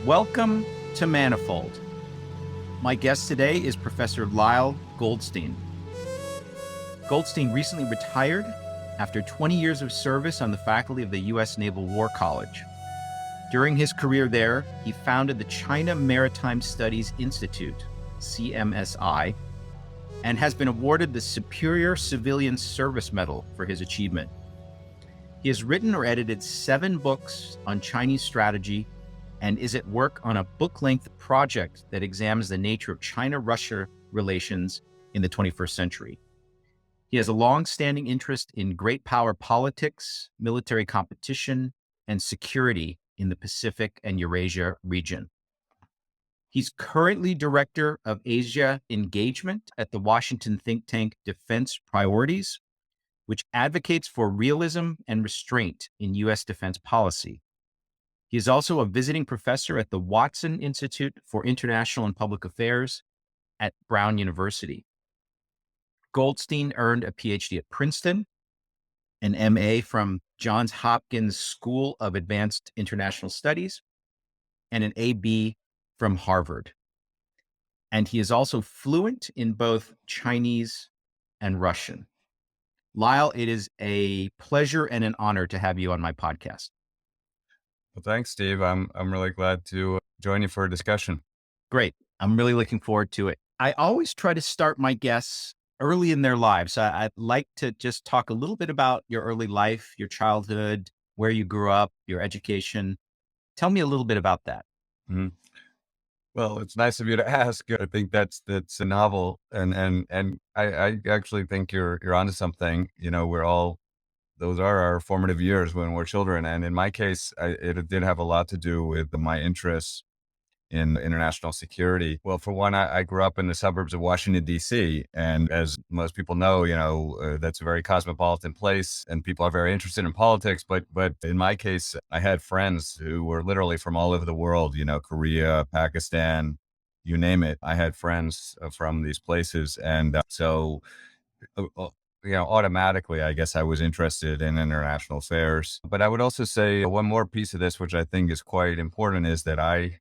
Welcome to Manifold. My guest today is Professor Lyle Goldstein. Goldstein recently retired after 20 years of service on the faculty of the U.S. Naval War College. During his career there, he founded the China Maritime Studies Institute, CMSI, and has been awarded the Superior Civilian Service Medal for his achievement. He has written or edited 7 books on Chinese strategy and is at work on a book-length project that examines the nature of China-Russia relations in the 21st century. He has a long-standing interest in great power politics, military competition, and security in the Pacific and Eurasia region. He's currently Director of Asia Engagement at the Washington think tank Defense Priorities, which advocates for realism and restraint in U.S. defense policy. He is also a visiting professor at the Watson Institute for International and Public Affairs at Brown University. Goldstein earned a PhD at Princeton, an MA from Johns Hopkins School of Advanced International Studies, and an AB from Harvard. And he is also fluent in both Chinese and Russian. Lyle, it is a pleasure and an honor to have you on my podcast. Well, thanks, Steve. I'm really glad to join you for a discussion. Great. I'm really looking forward to it. I always try to start my guests early in their lives. I'd like to just talk a little bit about your early life, your childhood, where you grew up, your education. Tell me a little bit about that. Mm-hmm. Well, it's nice of you to ask. I think that's a novel, and I actually think you're onto something. You know, those are our formative years when we're children, and in my case, it did have a lot to do with my interests in international security. Well, for one, I grew up in the suburbs of Washington, D.C., and as most people know, that's a very cosmopolitan place, and people are very interested in politics. But in my case, I had friends who were literally from all over the world, Korea, Pakistan, you name it. I had friends from these places, and automatically, I guess I was interested in international affairs. But I would also say one more piece of this, which I think is quite important, is that I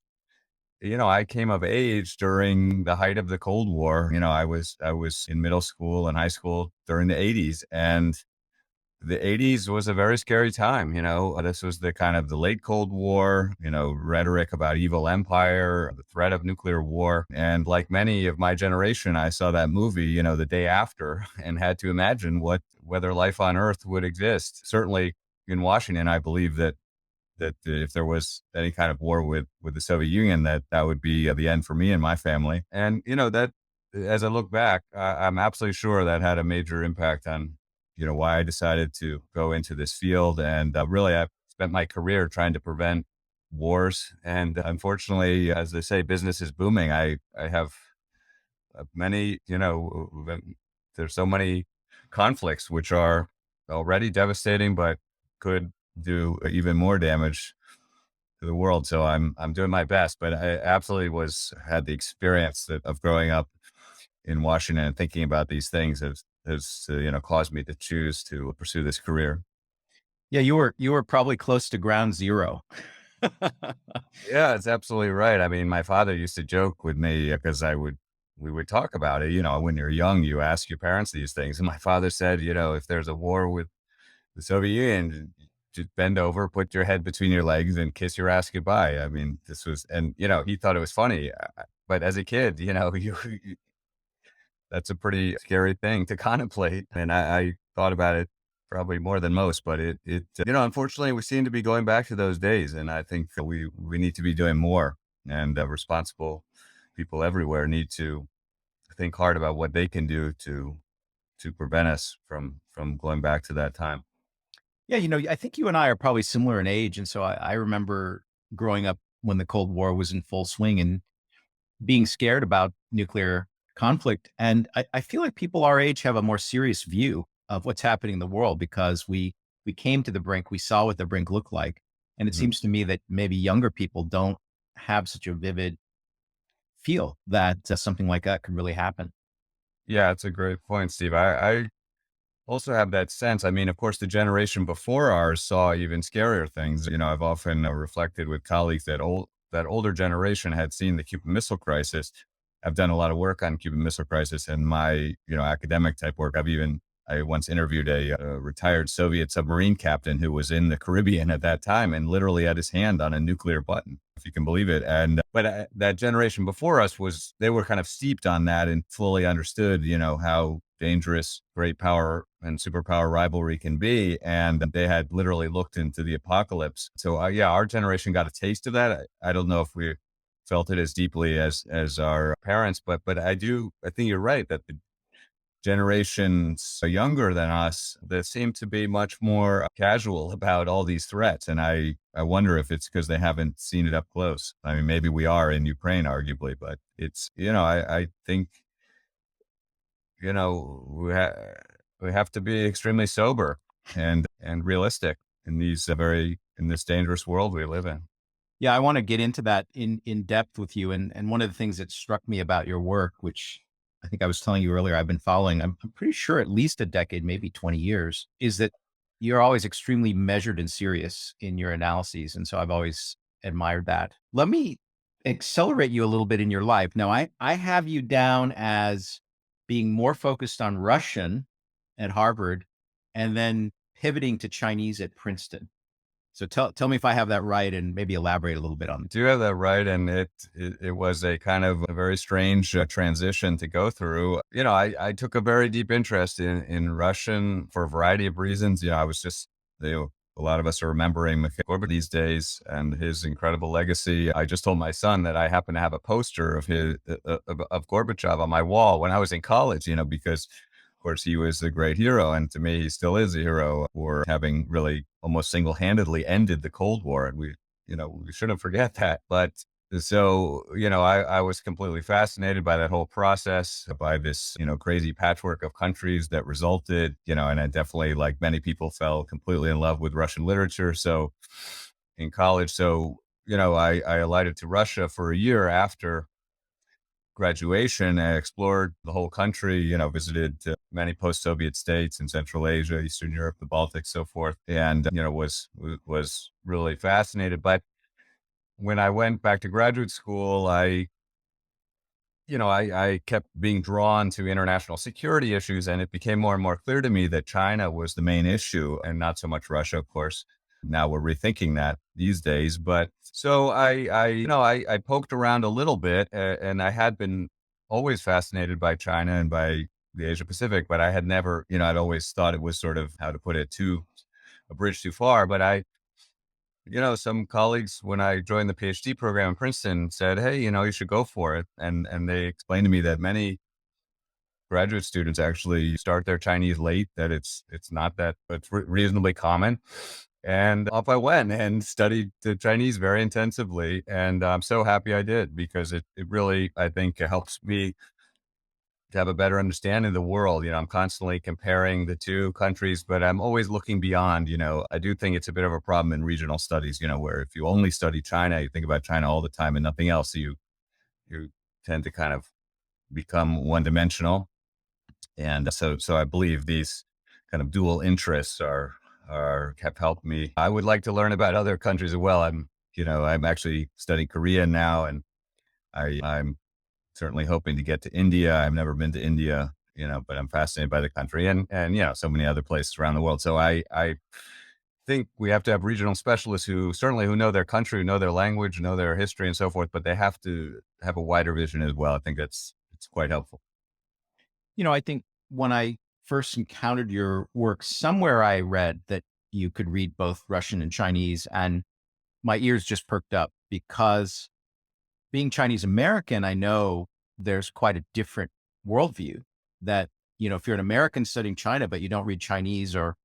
came of age during the height of the Cold War. I was in middle school and high school during the 80s, and the 80s was a very scary time. This was the kind of the late Cold War, rhetoric about evil empire, the threat of nuclear war. And like many of my generation, I saw that movie, the day after and had to imagine whether life on Earth would exist. Certainly in Washington, I believe that if there was any kind of war with the Soviet Union, that would be the end for me and my family. And, that as I look back, I'm absolutely sure that had a major impact on, why I decided to go into this field. And really, I've spent my career trying to prevent wars. And unfortunately, as they say, business is booming. I have many, there's so many conflicts which are already devastating, but could do even more damage to the world. So I'm doing my best, but I absolutely had the experience of growing up in Washington and thinking about these things has caused me to choose to pursue this career. Yeah, you were probably close to ground zero. Yeah, it's absolutely right. I mean, my father used to joke with me because we would talk about it. When you're young, you ask your parents these things. And my father said, if there's a war with the Soviet Union, just bend over, put your head between your legs and kiss your ass goodbye. I mean, he thought it was funny, but as a kid, that's a pretty scary thing to contemplate. And I thought about it probably more than most, but unfortunately we seem to be going back to those days. And I think we need to be doing more, and responsible people everywhere need to think hard about what they can do to prevent us from going back to that time. Yeah, I think you and I are probably similar in age. And so I remember growing up when the Cold War was in full swing and being scared about nuclear conflict. And I feel like people our age have a more serious view of what's happening in the world because we came to the brink, we saw what the brink looked like. And it seems to me that maybe younger people don't have such a vivid feel that something like that could really happen. Yeah, it's a great point, Steve. I also have that sense. I mean, of course, the generation before ours saw even scarier things. I've often reflected with colleagues that that older generation had seen the Cuban Missile Crisis. I've done a lot of work on Cuban Missile Crisis and my, academic type work. I once interviewed a retired Soviet submarine captain who was in the Caribbean at that time and literally had his hand on a nuclear button, if you can believe it. But that generation before us they were kind of steeped on that and fully understood, how dangerous great power and superpower rivalry can be. And they had literally looked into the apocalypse. So yeah, our generation got a taste of that. I don't know if we felt it as deeply as our parents, but I think you're right that the generations younger than us that seem to be much more casual about all these threats. And I wonder if it's because they haven't seen it up close. I mean, maybe we are in Ukraine, arguably, but it's, I think, we have to be extremely sober and realistic in in this dangerous world we live in. Yeah, I want to get into that in depth with you. And one of the things that struck me about your work, which I think I was telling you earlier, I've been following, I'm pretty sure at least a decade, maybe 20 years, is that you're always extremely measured and serious in your analyses. And so I've always admired that. Let me accelerate you a little bit in your life. Now, I have you down as being more focused on Russian at Harvard and then pivoting to Chinese at Princeton. So tell me if I have that right and maybe elaborate a little bit on it. Do you have that right? And it was a kind of a very strange transition to go through. I took a very deep interest in Russian for a variety of reasons. I was just, a lot of us are remembering Mikhail Gorbachev these days and his incredible legacy. I just told my son that I happen to have a poster of of Gorbachev on my wall when I was in college, because of course, he was a great hero, and to me, he still is a hero for having really almost single-handedly ended the Cold War, and we shouldn't forget that. But so, I was completely fascinated by that whole process, by this, crazy patchwork of countries that resulted, and I definitely, like many people, fell completely in love with Russian literature. So, in college, I alighted to Russia for a year after graduation. I explored the whole country, visited many post-Soviet states in Central Asia, Eastern Europe, the Baltics, so forth, and was really fascinated. But when I went back to graduate school, I kept being drawn to international security issues, and it became more and more clear to me that China was the main issue and not so much Russia, of course. Now we're rethinking that these days. But so I poked around a little bit, and I had been always fascinated by China and by the Asia Pacific, but I had never, I'd always thought it was sort of, how to put it, a bridge too far. But some colleagues, when I joined the PhD program in Princeton, said, hey, you should go for it. And they explained to me that many graduate students actually start their Chinese late, that it's not that, it's reasonably common. And off I went and studied the Chinese very intensively. And I'm so happy I did, because it really, I think, helps me to have a better understanding of the world. I'm constantly comparing the two countries, but I'm always looking beyond. I do think it's a bit of a problem in regional studies, where if you only study China, you think about China all the time and nothing else. You tend to kind of become one dimensional. And so I believe these kind of dual interests have helped me. I would like to learn about other countries as well. I'm actually studying Korean now, and I'm certainly hoping to get to India. I've never been to India, but I'm fascinated by the country and so many other places around the world. So I think we have to have regional specialists who know their country, know their language, know their history and so forth, but they have to have a wider vision as well. I think it's quite helpful. I think when I first encountered your work, somewhere I read that you could read both Russian and Chinese, and my ears just perked up, because being Chinese American, I know there's quite a different worldview that, if you're an American studying China, but you don't read Chinese or,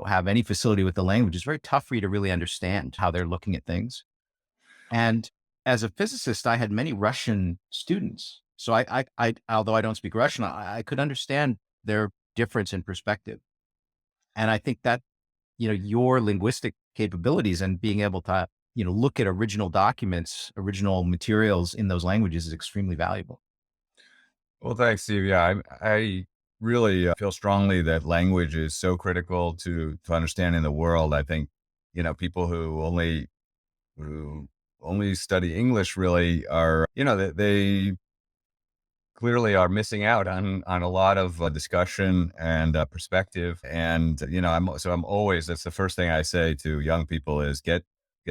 have any facility with the language, it's very tough for you to really understand how they're looking at things. And as a physicist, I had many Russian students. So I although I don't speak Russian, I could understand their difference in perspective. And I think that, your linguistic capabilities and being able to, look at original documents, original materials in those languages is extremely valuable. Well, thanks, Steve. Yeah, I really feel strongly that language is so critical to understanding the world. I think, people who only study English really are, they clearly are missing out on a lot of discussion and perspective. And I'm always, that's the first thing I say to young people is get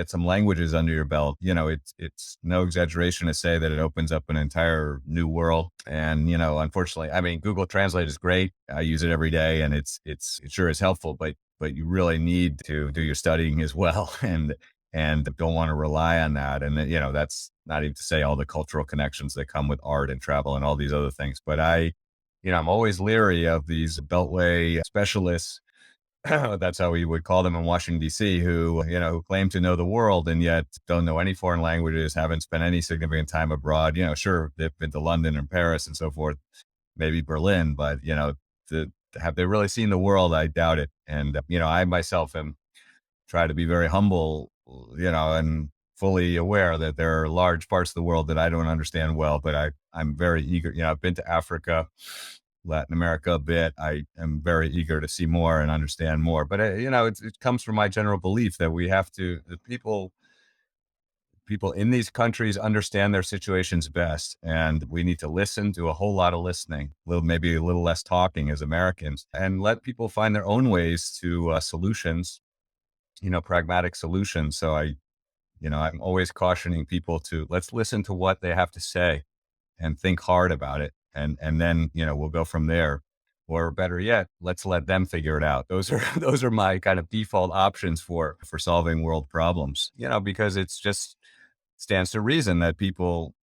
some languages under your belt. It's no exaggeration to say that it opens up an entire new world. And unfortunately, I mean, Google Translate is great. I use it every day, and it sure is helpful. But you really need to do your studying as well, and don't want to rely on that. And that's not even to say all the cultural connections that come with art and travel and all these other things. But I'm always leery of these Beltway specialists. That's how we would call them in Washington, D.C., who claim to know the world and yet don't know any foreign languages, haven't spent any significant time abroad. Sure, they've been to London and Paris and so forth, maybe Berlin, but, have they really seen the world? I doubt it. And, I myself am try to be very humble, and fully aware that there are large parts of the world that I don't understand well, but I'm very eager. I've been to Africa, Latin America a bit. I am very eager to see more and understand more. But it comes from my general belief that the people in these countries understand their situations best, and we need to listen, do a whole lot of listening, maybe a little less talking as Americans, and let people find their own ways to solutions, pragmatic solutions. So I'm always cautioning people to let's listen to what they have to say and think hard about it. And then, we'll go from there. Or better yet, let's let them figure it out. Those are, those are my kind of default options for solving world problems, because it's just stands to reason that people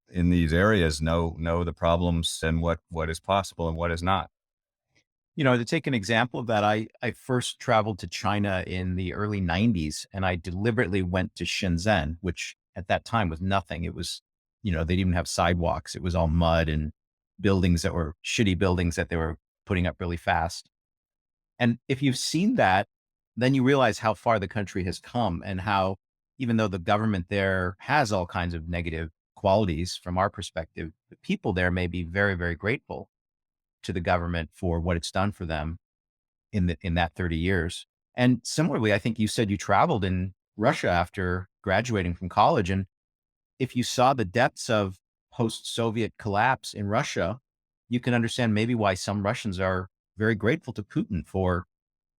in these areas know the problems and what is possible and what is not. To take an example of that, I first traveled to China in the early 90s, and I deliberately went to Shenzhen, which at that time was nothing. It was, they didn't even have sidewalks. It was all mud and buildings that were shitty buildings that they were putting up really fast. And if you've seen that, then you realize how far the country has come, and how, even though the government there has all kinds of negative qualities from our perspective, the people there may be very, very grateful to the government for what it's done for them in that 30 years. And similarly, I think you said you traveled in Russia after graduating from college. And if you saw the depths of post-Soviet collapse in Russia, you can understand maybe why some Russians are very grateful to Putin for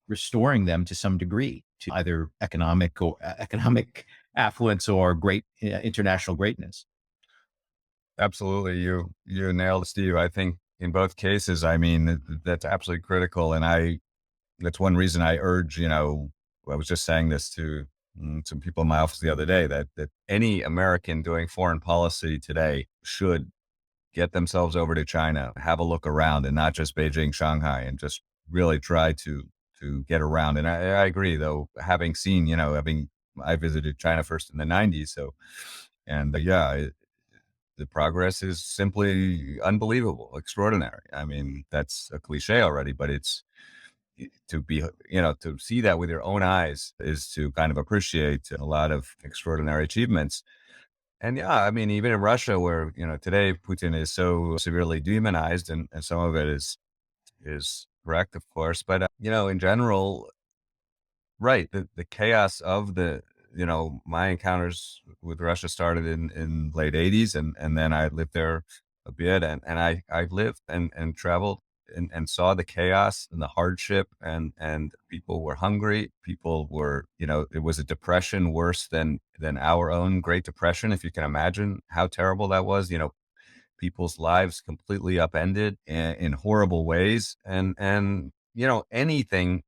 restoring them to some degree to either economic affluence or great international greatness. Absolutely. You nailed it, Steve. I think in both cases, I mean, that's absolutely critical. And that's one reason I urge, I was just saying this to some people in my office the other day, that any American doing foreign policy today should get themselves over to China, have a look around, and not just Beijing, Shanghai, and just really try to get around. And I agree, though, having seen, I visited China first in the 90s. So, and the progress is simply unbelievable, extraordinary. I mean, that's a cliche already, but it's to be, to see that with your own eyes is to kind of appreciate a lot of extraordinary achievements. And yeah, I mean, even in Russia, where, today Putin is so severely demonized, and some of it is correct, of course, but, in general, right. The chaos of my encounters with Russia started in late 80s, and then I lived there a bit, and I lived and traveled and saw the chaos and the hardship, and people were hungry. People were, it was a depression worse than our own Great Depression. If you can imagine how terrible that was, people's lives completely upended in horrible ways. And anything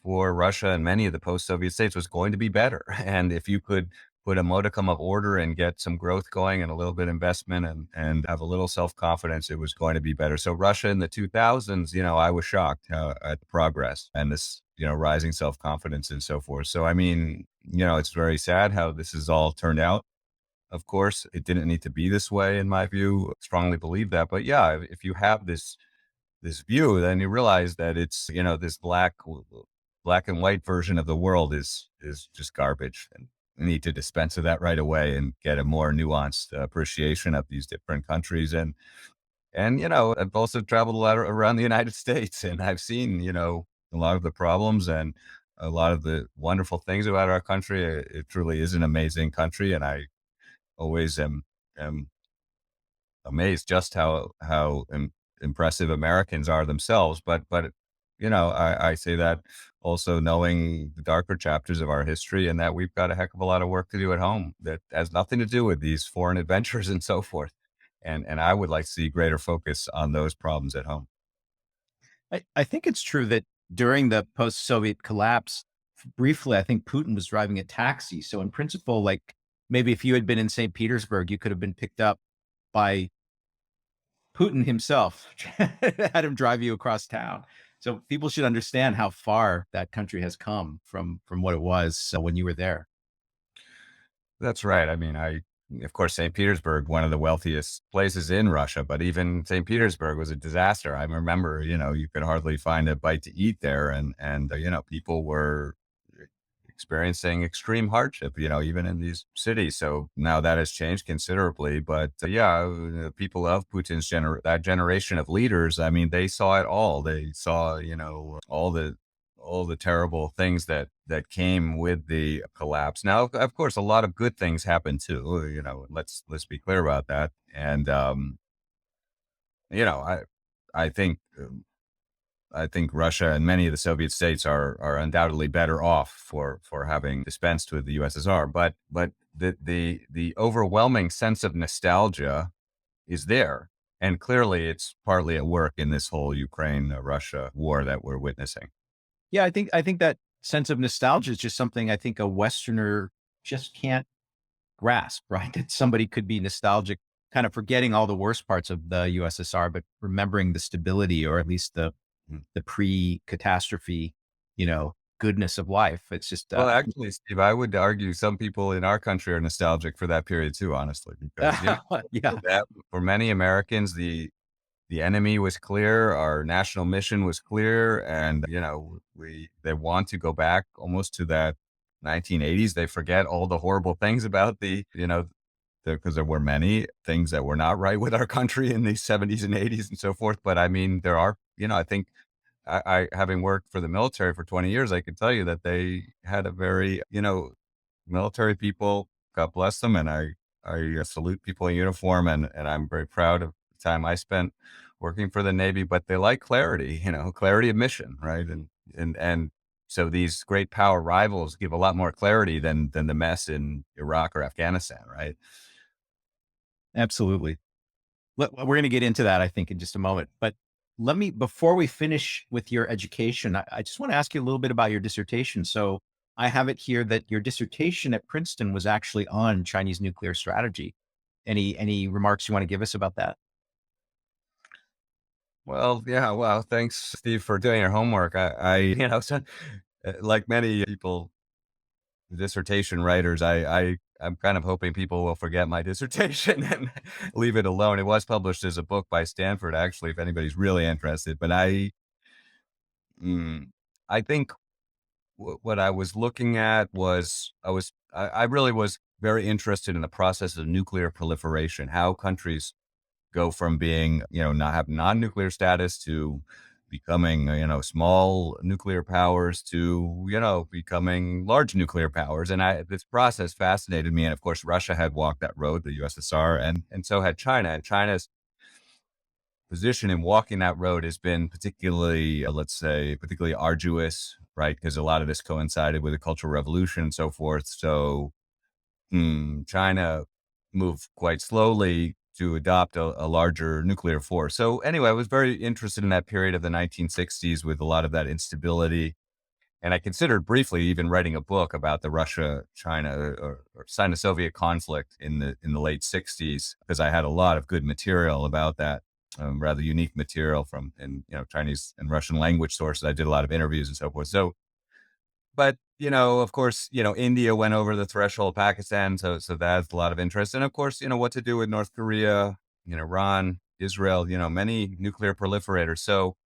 for Russia and many of the post-Soviet states was going to be better. And if you could put a modicum of order and get some growth going and a little bit of investment and have a little self-confidence, it was going to be better. So Russia in the 2000s, I was shocked at the progress and this, rising self-confidence and so forth. So, I mean, it's very sad how this has all turned out. Of course, it didn't need to be this way, in my view. Strongly believe that. But yeah, if you have this view, then you realize that it's, this black and white version of the world is just garbage. And we need to dispense of that right away and get a more nuanced appreciation of these different countries. And I've also traveled a lot around the United States, and I've seen, a lot of the problems, and a lot of the wonderful things about our country. It truly is an amazing country, and I always am amazed just how impressive Americans are themselves. But I say that also knowing the darker chapters of our history, and that we've got a heck of a lot of work to do at home that has nothing to do with these foreign adventures and so forth. And I would like to see greater focus on those problems at home. I think it's true that during the post-Soviet collapse, briefly, I think Putin was driving a taxi. So in principle, like maybe if you had been in St. Petersburg, you could have been picked up by Putin himself, had him drive you across town. So people should understand how far that country has come from what it was when you were there. That's right. I mean, of course, St. Petersburg, one of the wealthiest places in Russia, but even St. Petersburg was a disaster. I remember, you could hardly find a bite to eat there, and people were experiencing extreme hardship, even in these cities. So now that has changed considerably. But the people of that generation of leaders, I mean, they saw it all. They saw, all the terrible things that came with the collapse. Now, of course, a lot of good things happened too. Let's be clear about that. And you know, I I think I think Russia and many of the Soviet states are undoubtedly better off for having dispensed with the USSR. But the overwhelming sense of nostalgia is there, and clearly it's partly at work in this whole Ukraine Russia war that we're witnessing. Yeah, I think that sense of nostalgia is just something I think a Westerner just can't grasp, right? That somebody could be nostalgic, kind of forgetting all the worst parts of the USSR, but remembering the stability or at least Mm. the pre-catastrophe, goodness of life. It's just Well, actually, Steve, I would argue some people in our country are nostalgic for that period too, honestly, because yeah, for many Americans, the enemy was clear, our national mission was clear, and they want to go back almost to that 1980s. They forget all the horrible things about because there were many things that were not right with our country in the 70s and 80s and so forth. But I mean, there are, I think I having worked for the military for 20 years, I can tell you that they had a very, military people, God bless them. And I salute people in uniform, and I'm very proud of the time I spent working for the Navy, but they like clarity, clarity of mission, right? And so these great power rivals give a lot more clarity than the mess in Iraq or Afghanistan, right? absolutely. We're going to get into that, I think, in just a moment. But before we finish with your education, I just want to ask you a little bit about your dissertation. So I have it here that your dissertation at Princeton was actually on Chinese nuclear strategy. Any remarks you want to give us about that? Well, yeah, well, thanks, Steve, for doing your homework. Like many people, dissertation writers, I'm kind of hoping people will forget my dissertation and leave it alone. It was published as a book by Stanford, actually, if anybody's really interested. But mm, I think what I was looking at was I really was very interested in the process of nuclear proliferation, how countries go from being, not have non-nuclear status to becoming, small nuclear powers to, becoming large nuclear powers. And this process fascinated me. And of course, Russia had walked that road, the USSR, and so had China. And China's position in walking that road has been particularly, let's say, particularly arduous, right? Because a lot of this coincided with the Cultural Revolution and so forth. So China moved quite slowly to adopt a larger nuclear force. So anyway, I was very interested in that period of the 1960s with a lot of that instability. And I considered briefly even writing a book about the Russia-China or Sino-Soviet conflict in the late 60s, because I had a lot of good material about that, rather unique material from Chinese and Russian language sources. I did a lot of interviews and so forth. So but, of course, India went over the threshold, Pakistan, so that's a lot of interest. And of course, what to do with North Korea, Iran, Israel, many nuclear proliferators. So,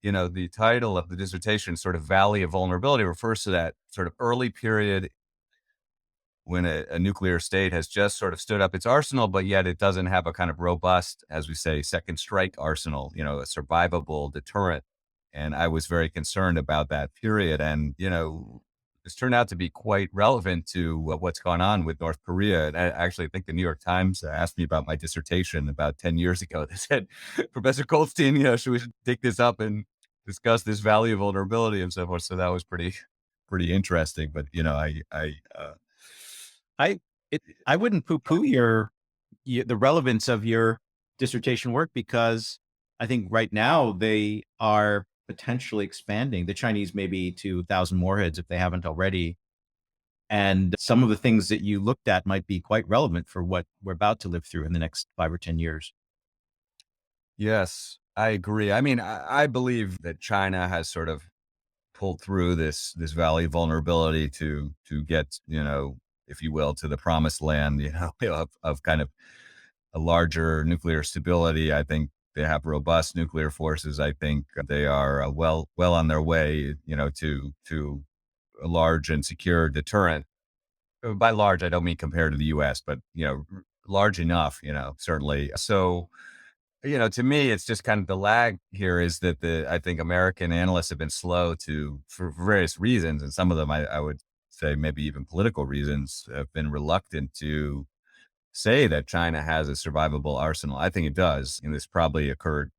the title of the dissertation, sort of Valley of Vulnerability, refers to that sort of early period when a nuclear state has just sort of stood up its arsenal, but yet it doesn't have a kind of robust, as we say, second strike arsenal, a survivable deterrent. And I was very concerned about that period. And, this turned out to be quite relevant to what's gone on with North Korea. And I actually think the New York Times asked me about my dissertation about 10 years ago. They said, Professor Goldstein, should we take this up and discuss this value of vulnerability and so forth. So that was pretty interesting. But, I I wouldn't poo-poo the relevance of your dissertation work because I think right now they are potentially expanding the Chinese maybe to 1,000 warheads if they haven't already. And some of the things that you looked at might be quite relevant for what we're about to live through in the next 5 or 10 years. yes, I agree. I mean, I believe that China has sort of pulled through this valley of vulnerability to get, if you will, to the promised land, of kind of a larger nuclear stability. I think they have robust nuclear forces. I think they are well on their way, to a large and secure deterrent. By large, I don't mean compared to the U.S., but large enough, certainly. So, to me, it's just kind of the lag here is that I think American analysts have been slow for various reasons, and some of them I would say maybe even political reasons have been reluctant to say that China has a survivable arsenal. I think it does, and this probably occurred.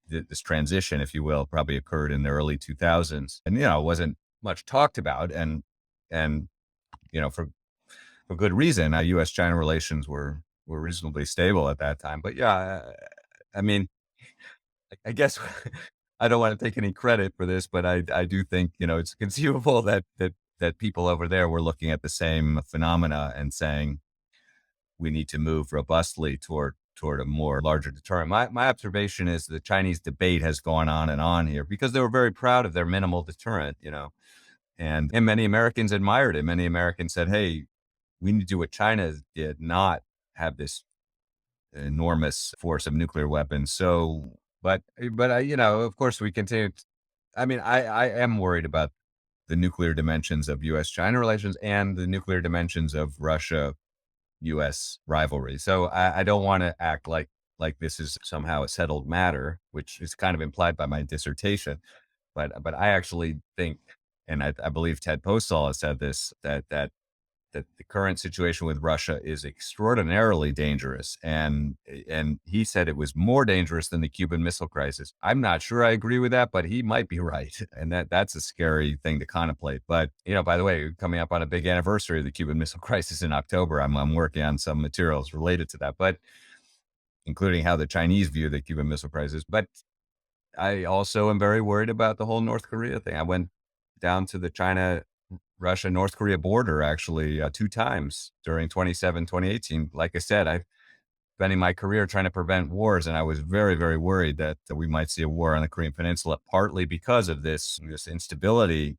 This transition, if you will, probably occurred in the early 2000s, and it wasn't much talked about, and for good reason. U.S.-China relations were reasonably stable at that time, but yeah, I mean, I guess I don't want to take any credit for this, but I do think it's conceivable that people over there were looking at the same phenomena and saying we need to move robustly toward a more larger deterrent. My observation is the Chinese debate has gone on and on here because they were very proud of their minimal deterrent, and many Americans admired it. Many Americans said, "Hey, we need to do what China did, not have this enormous force of nuclear weapons." So, but of course, we continue. I mean, I am worried about the nuclear dimensions of U.S.-China relations and the nuclear dimensions of Russia-U.S. rivalry. So I don't want to act like this is somehow a settled matter, which is kind of implied by my dissertation. But I actually think, and I believe Ted Postal has said this, that the current situation with Russia is extraordinarily dangerous. And he said it was more dangerous than the Cuban Missile Crisis. I'm not sure I agree with that, but he might be right. And that's a scary thing to contemplate. But, by the way, coming up on a big anniversary of the Cuban Missile Crisis in October, I'm working on some materials related to that, but including how the Chinese view the Cuban Missile Crisis. But I also am very worried about the whole North Korea thing. I went down to the Russia-North Korea border actually 2 times during 2018. Like I said, I've spending my career trying to prevent wars, and I was very, very worried that we might see a war on the Korean Peninsula, partly because of this instability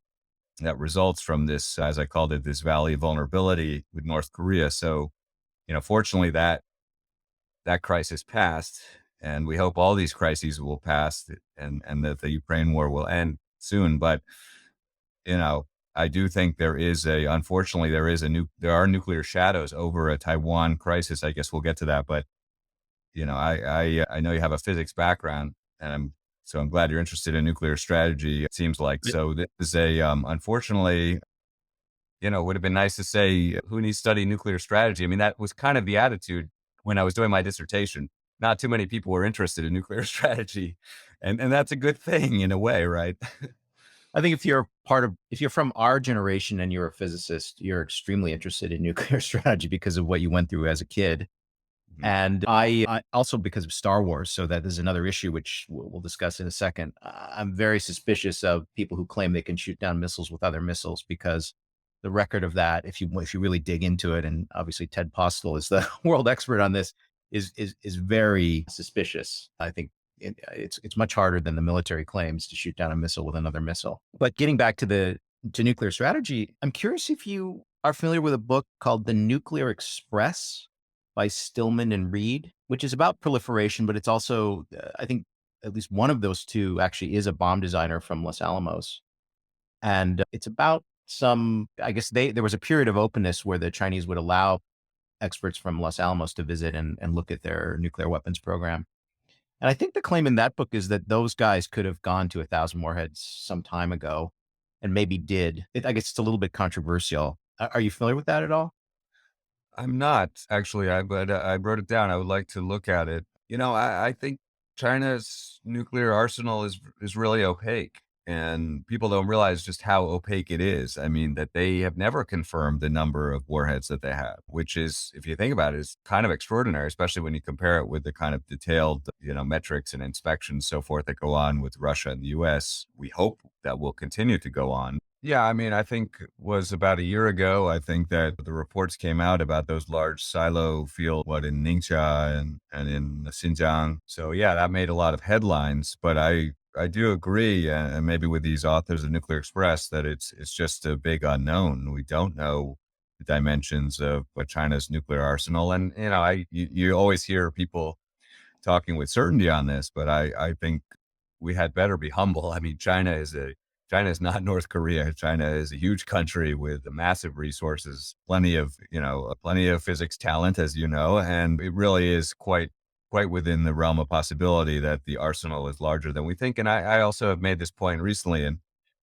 that results from this, as I called it, this valley of vulnerability with North Korea. So, fortunately that crisis passed, and we hope all these crises will pass and that the Ukraine war will end soon. But, I do think unfortunately, there are nuclear shadows over a Taiwan crisis. I guess we'll get to that, but I know you have a physics background, and I'm glad you're interested in nuclear strategy. It seems like so. This is unfortunately, would have been nice to say who needs to study nuclear strategy. I mean, that was kind of the attitude when I was doing my dissertation. Not too many people were interested in nuclear strategy, and that's a good thing in a way, right? I think if you're from our generation and you're a physicist, you're extremely interested in nuclear strategy because of what you went through as a kid. And I also because of Star Wars. So that is another issue, which we'll discuss in a second. I'm very suspicious of people who claim they can shoot down missiles with other missiles because the record of that, if you really dig into it, and obviously Ted Postal is the world expert on this, is very suspicious. I think it's much harder than the military claims to shoot down a missile with another missile. But getting back to nuclear strategy, I'm curious if you are familiar with a book called The Nuclear Express by Stillman and Reed, which is about proliferation, but it's also, I think at least one of those two actually is a bomb designer from Los Alamos. And it's about I guess there was a period of openness where the Chinese would allow experts from Los Alamos to visit and look at their nuclear weapons program. And I think the claim in that book is that those guys could have gone to 1,000 warheads some time ago and maybe did. I guess it's a little bit controversial. Are you familiar with that at all? I'm not actually, but I wrote it down. I would like to look at it. I think China's nuclear arsenal is really opaque, and people don't realize just how opaque it is. I mean, that they have never confirmed the number of warheads that they have, which is, if you think about it, is kind of extraordinary, especially when you compare it with the kind of detailed, metrics and inspections, so forth, that go on with Russia and the U.S. We hope that will continue to go on. Yeah, I mean, I think was about a year ago, I think that the reports came out about those large silo field, in Ningxia and in Xinjiang. So yeah, that made a lot of headlines, but I do agree, and maybe with these authors of Nuclear Express, that it's just a big unknown. We don't know the dimensions of China's nuclear arsenal. And, you always hear people talking with certainty on this, but I think we had better be humble. I mean, China is not North Korea. China is a huge country with massive resources, plenty of physics talent, as you know, and it really is quite within the realm of possibility that the arsenal is larger than we think. And I also have made this point recently, and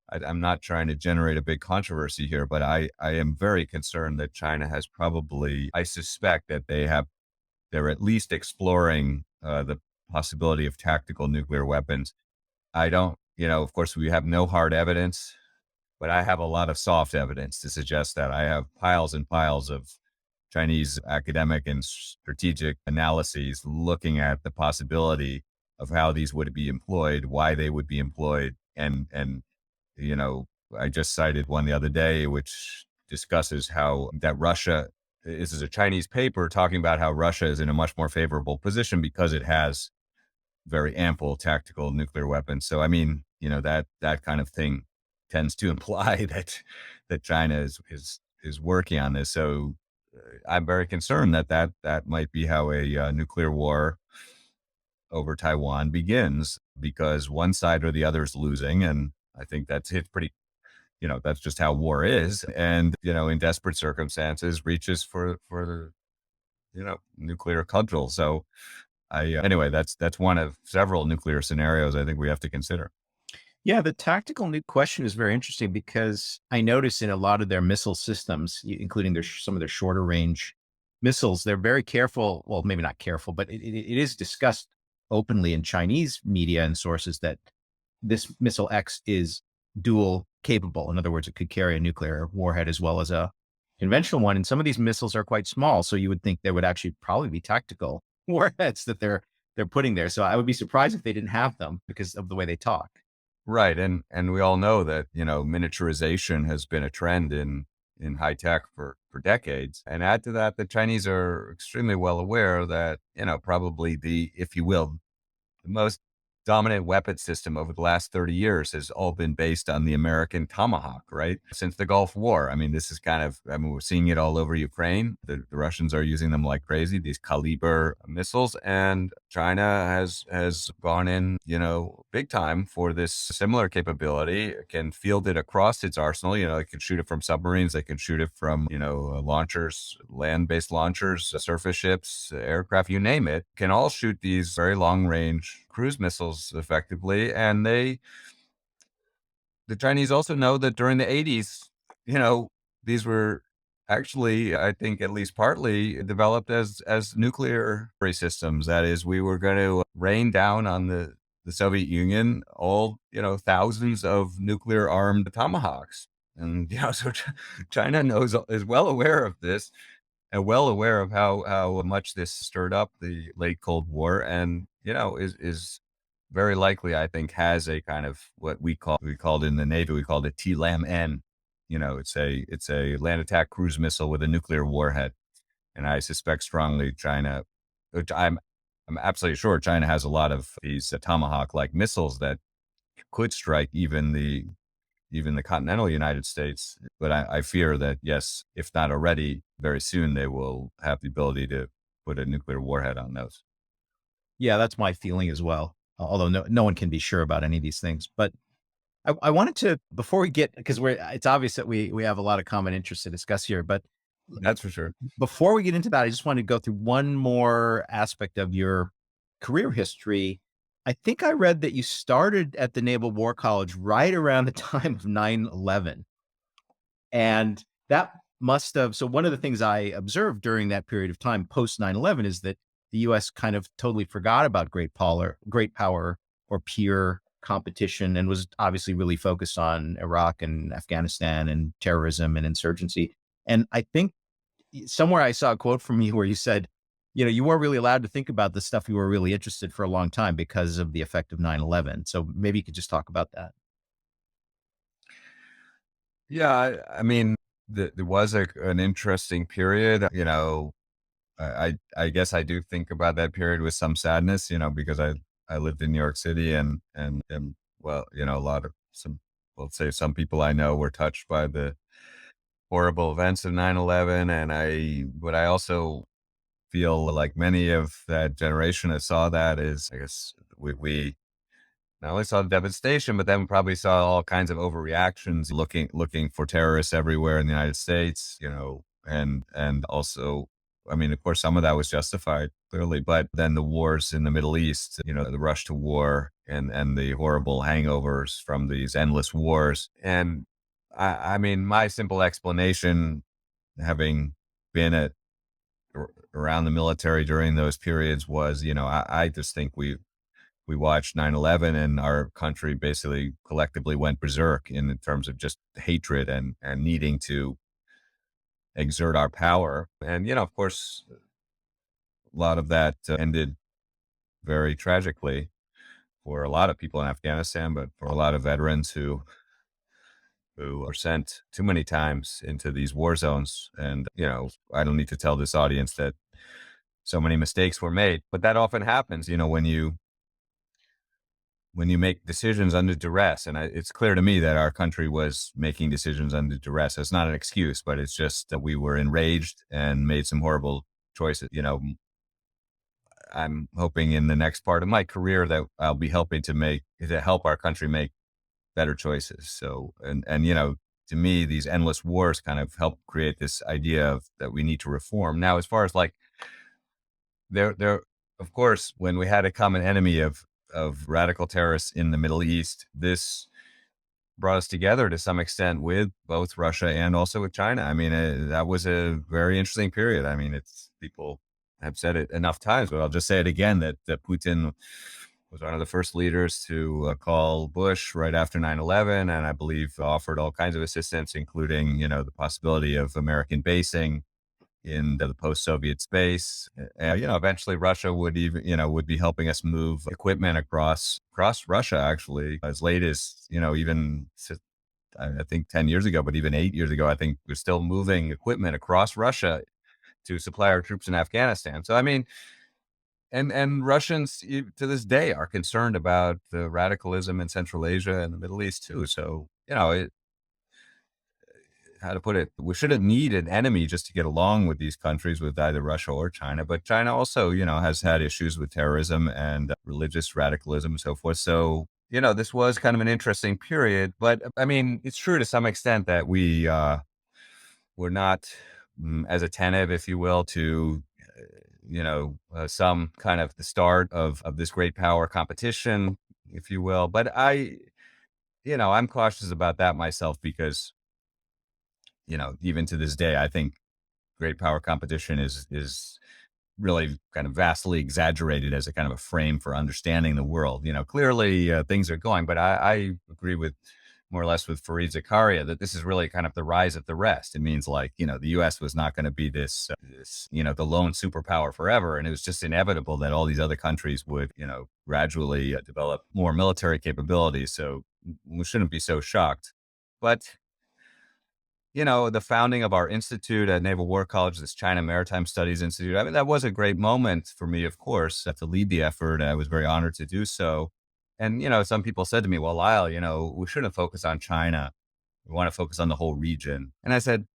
I'm not trying to generate a big controversy here, but I am very concerned that China has probably, I suspect that they're at least exploring the possibility of tactical nuclear weapons. I don't, of course, we have no hard evidence, but I have a lot of soft evidence to suggest that. I have piles and piles of Chinese academic and strategic analyses looking at the possibility of how these would be employed, why they would be employed. And, I just cited one the other day, which discusses how that Russia, this is a Chinese paper talking about how Russia is in a much more favorable position because it has very ample tactical nuclear weapons. So, I mean, that kind of thing tends to imply that China is working on this. So I'm very concerned that might be how a nuclear war over Taiwan begins, because one side or the other is losing. And I think it's pretty, that's just how war is. And, in desperate circumstances, reaches for the, nuclear cudgel. So anyway, that's one of several nuclear scenarios I think we have to consider. Yeah, the tactical nuke question is very interesting because I notice in a lot of their missile systems, including some of their shorter range missiles, they're very careful. Well, maybe not careful, but it is discussed openly in Chinese media and sources that this missile X is dual capable. In other words, it could carry a nuclear warhead as well as a conventional one. And some of these missiles are quite small, so you would think there would actually probably be tactical warheads that they're putting there. So I would be surprised if they didn't have them because of the way they talk. Right. And we all know that, miniaturization has been a trend in high tech for decades. And add to that, the Chinese are extremely well aware that, probably if you will, the most dominant weapon system over the last 30 years has all been based on the American Tomahawk, right? Since the Gulf War. I mean, this is we're seeing it all over Ukraine. The Russians are using them like crazy, these caliber missiles, and China has gone in, big time for this similar capability. It can field it across its arsenal. It can shoot it from submarines. They can shoot it from, launchers, land-based launchers, surface ships, aircraft, you name it, can all shoot these very long-range cruise missiles effectively. And the Chinese also know that during the 80s, these were actually, I think, at least partly developed as nuclear systems. That is, we were going to rain down on the Soviet Union all, thousands of nuclear armed tomahawks. And, so China is well aware of this, and well aware of how much this stirred up the late Cold War, and, is very likely, I think, has a kind of what we called in the Navy, we called it TLAM-N. It's a land attack cruise missile with a nuclear warhead. And I suspect strongly China, which I'm absolutely sure China has a lot of these Tomahawk-like missiles that could strike even the continental United States. But I fear that, yes, if not already, very soon they will have the ability to put a nuclear warhead on those. Yeah, that's my feeling as well. Although no one can be sure about any of these things. But I wanted to, before we get, because it's obvious that we have a lot of common interests to discuss here. But That's for sure. before we get into that, I just want to go through one more aspect of your career history. I think I read that you started at the Naval War College right around the time of 9/11. And that must have, so one of the things I observed during that period of time post 9/11 is that the US kind of totally forgot about great power or peer competition and was obviously really focused on Iraq and Afghanistan and terrorism and insurgency. And I think somewhere I saw a quote from you where you said, you weren't really allowed to think about the stuff you were really interested for a long time because of the effect of 9/11. So maybe you could just talk about that. Yeah, I mean, there was an interesting period. I guess I do think about that period with some sadness, because I lived in New York City and well, a lot of some, let's say some people I know were touched by the horrible events of 9/11, but I also feel like many of that generation that saw that is, I guess we not only saw the devastation, but then we probably saw all kinds of overreactions, looking for terrorists everywhere in the United States, and also, I mean, of course, some of that was justified clearly, but then the wars in the Middle East, the rush to war and the horrible hangovers from these endless wars, and I mean, my simple explanation, having been around the military during those periods, was, I just think we watched 9/11 and our country basically collectively went berserk in terms of just hatred and needing to exert our power. And, of course, a lot of that ended very tragically for a lot of people in Afghanistan, but for a lot of veterans who are sent too many times into these war zones. And, I don't need to tell this audience that so many mistakes were made, but that often happens, when you make decisions under duress. And it's clear to me that our country was making decisions under duress. It's not an excuse, but it's just that we were enraged and made some horrible choices. I'm hoping in the next part of my career that I'll be helping to help our country make better choices. So, and, to me, these endless wars kind of help create this idea of that we need to reform. Now, as far as like, there, of course, when we had a common enemy of radical terrorists in the Middle East, this brought us together to some extent with both Russia and also with China. I mean, that was a very interesting period. I mean, people have said it enough times, but I'll just say it again that Putin was one of the first leaders to call Bush right after 9/11, and I believe offered all kinds of assistance, including, the possibility of American basing in the post-Soviet space. Eventually Russia would even, would be helping us move equipment across Russia, actually, as late as, even I think 10 years ago, but even 8 years ago, I think we're still moving equipment across Russia to supply our troops in Afghanistan. So, I mean, and Russians to this day are concerned about the radicalism in Central Asia and the Middle East too. So, how to put it, we shouldn't need an enemy just to get along with these countries, with either Russia or China. But China also, has had issues with terrorism and religious radicalism and so forth. So, this was kind of an interesting period. But I mean, it's true to some extent that we were not as attentive, if you will, to some kind of the start of this great power competition, if you will. But I'm cautious about that myself because, even to this day, I think great power competition is really kind of vastly exaggerated as a kind of a frame for understanding the world. Clearly things are going, but I agree with more or less with Fareed Zakaria that this is really kind of the rise of the rest. It means like, the U.S. was not going to be this, the lone superpower forever. And it was just inevitable that all these other countries would, gradually develop more military capabilities. So we shouldn't be so shocked. But the founding of our institute at Naval War College, this China Maritime Studies Institute, I mean, that was a great moment for me, of course, to lead the effort. I was very honored to do so. And, some people said to me, well, Lyle, we shouldn't focus on China. We want to focus on the whole region. And I said,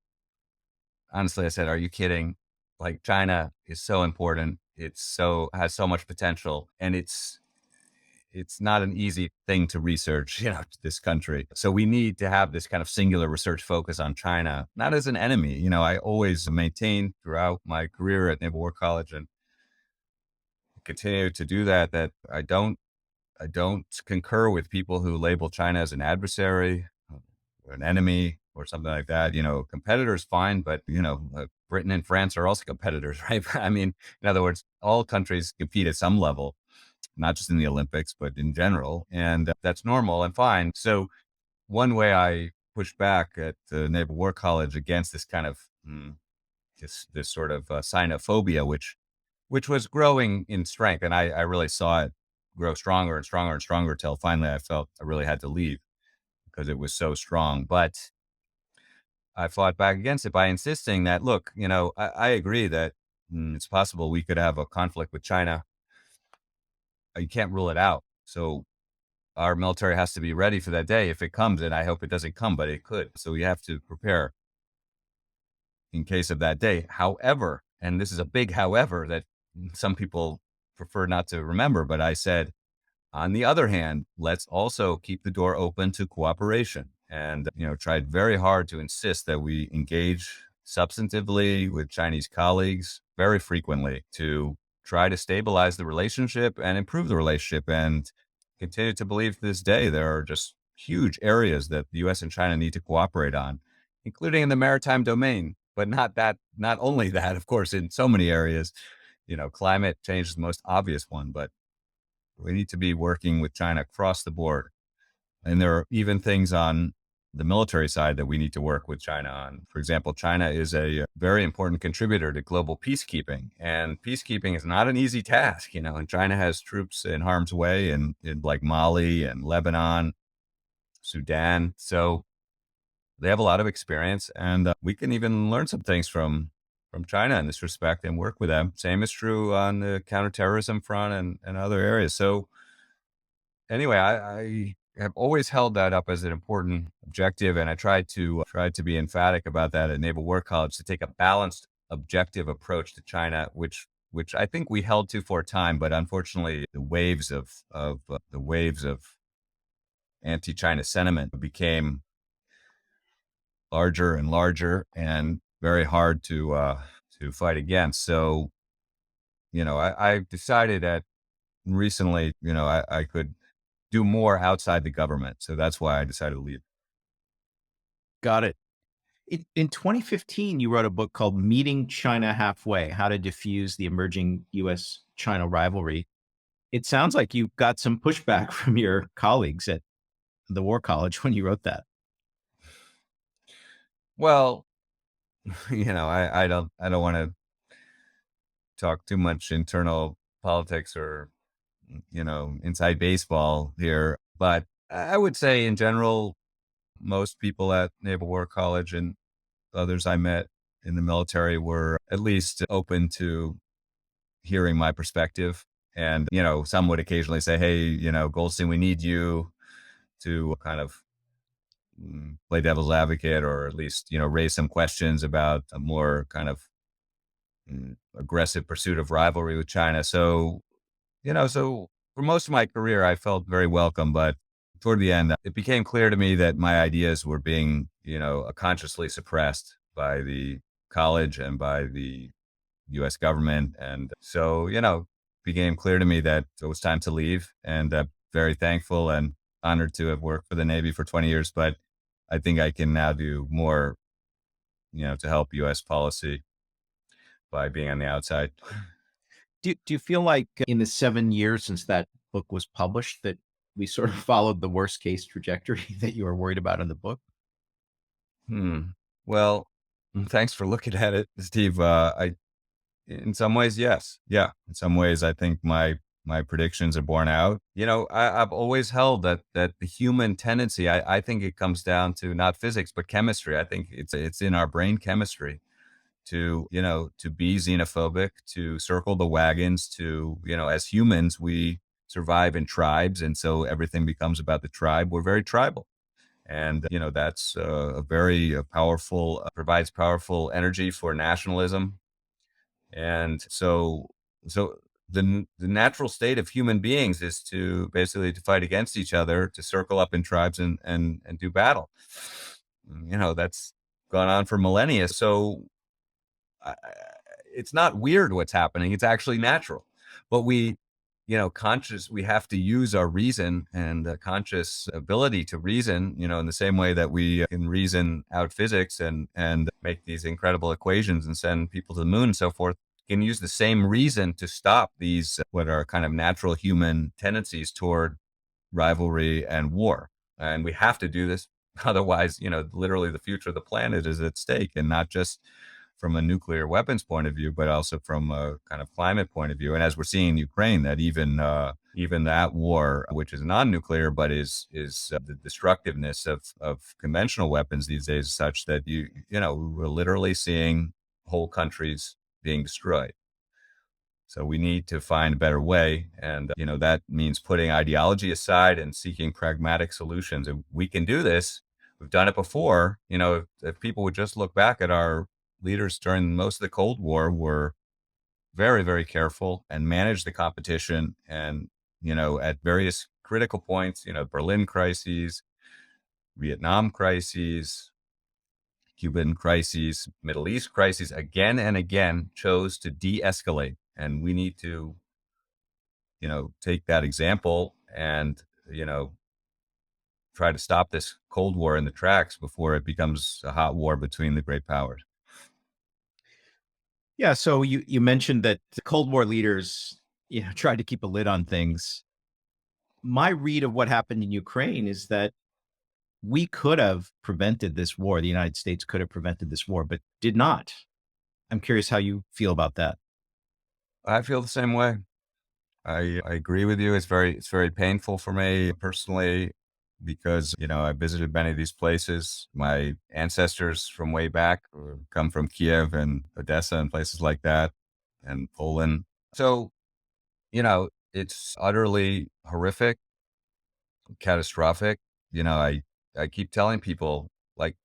honestly, are you kidding? Like, China is so important. Has so much potential, and it's not an easy thing to research, this country. So we need to have this kind of singular research focus on China, not as an enemy. I always maintained throughout my career at Naval War College and continue to do that I don't I don't concur with people who label China as an adversary or an enemy or something like that. Competitors, fine, but Britain and France are also competitors, right? I mean, in other words, all countries compete at some level, not just in the Olympics, but in general, and that's normal and fine. So one way I pushed back at the Naval War College against this kind of this sort of sinophobia, which was growing in strength, and I really saw it grow stronger and stronger and stronger till finally I felt I really had to leave because it was so strong. But I fought back against it by insisting that, look, I agree that it's possible we could have a conflict with China. You can't rule it out. So our military has to be ready for that day if it comes, and I hope it doesn't come, but it could. So we have to prepare in case of that day. However, and this is a big however that some people prefer not to remember, but I said, on the other hand, let's also keep the door open to cooperation, and tried very hard to insist that we engage substantively with Chinese colleagues very frequently to try to stabilize the relationship and improve the relationship, and continue to believe to this day there are just huge areas that the US and China need to cooperate on, including in the maritime domain. But not only that, of course, in so many areas. Climate change is the most obvious one, but we need to be working with China across the board. And there are even things on the military side that we need to work with China on. For example, China is a very important contributor to global peacekeeping, and peacekeeping is not an easy task, and China has troops in harm's way in like Mali and Lebanon, Sudan. So they have a lot of experience, and we can even learn some things from China in this respect and work with them. Same is true on the counterterrorism front and other areas. So anyway, I have always held that up as an important objective, and I tried to be emphatic about that at Naval War College, to take a balanced, objective approach to China, which I think we held to for a time, but unfortunately, the waves of anti-China sentiment became larger and larger and very hard to fight against. So I decided that recently, I could do more outside the government. So that's why I decided to leave. Got it. In 2015, you wrote a book called Meeting China Halfway: How to Diffuse the Emerging U.S.-China Rivalry. It sounds like you got some pushback from your colleagues at the War College when you wrote that. Well, I don't want to talk too much internal politics or, inside baseball here, but I would say in general, most people at Naval War College and others I met in the military were at least open to hearing my perspective. And, some would occasionally say, hey, Goldstein, we need you to kind of play devil's advocate, or at least, raise some questions about a more kind of aggressive pursuit of rivalry with China. So for most of my career, I felt very welcome, but toward the end, it became clear to me that my ideas were being, consciously suppressed by the college and by the U.S. government. And so, became clear to me that it was time to leave, and very thankful and honored to have worked for the Navy for 20 years. But I think I can now do more, to help U.S. policy by being on the outside. Do you feel like in the 7 years since that book was published that we sort of followed the worst case trajectory that you were worried about in the book? Hmm. Well, thanks for looking at it, Steve. In some ways, yes. Yeah. In some ways, I think my predictions are borne out. I've always held that the human tendency, I think it comes down to not physics, but chemistry. I think it's in our brain chemistry to be xenophobic, to circle the wagons, as humans, we survive in tribes. And so everything becomes about the tribe. We're very tribal. And, that's a very powerful, provides powerful energy for nationalism. And so the natural state of human beings is to basically to fight against each other, to circle up in tribes and do battle. That's gone on for millennia. So I, it's not weird what's happening. It's actually natural. But we conscious, we have to use our reason and the conscious ability to reason, in the same way that we can reason out physics and make these incredible equations and send people to the moon and so forth, can use the same reason to stop these, what are kind of natural human tendencies toward rivalry and war. And we have to do this. Otherwise, literally the future of the planet is at stake, and not just from a nuclear weapons point of view, but also from a kind of climate point of view. And as we're seeing in Ukraine, that even that war, which is non-nuclear, but is the destructiveness of conventional weapons these days, is such that we're literally seeing whole countries being destroyed. So we need to find a better way. And, that means putting ideology aside and seeking pragmatic solutions. And we can do this. We've done it before. If people would just look back at our leaders during most of the Cold War, were very, very careful and managed the competition. And, at various critical points, Berlin crises, Vietnam crises, Cuban crises, Middle East crises, again and again chose to de-escalate. And we need to, take that example and, try to stop this Cold War in the tracks before it becomes a hot war between the great powers. Yeah. So you mentioned that the Cold War leaders, tried to keep a lid on things. My read of what happened in Ukraine is that we could have prevented this war. The United States could have prevented this war, but did not. I'm curious how you feel about that. I feel the same way. I agree with you. It's very painful for me personally because, I visited many of these places. My ancestors from way back come from Kiev and Odessa and places like that, and Poland. So, it's utterly horrific, catastrophic. I keep telling people, like,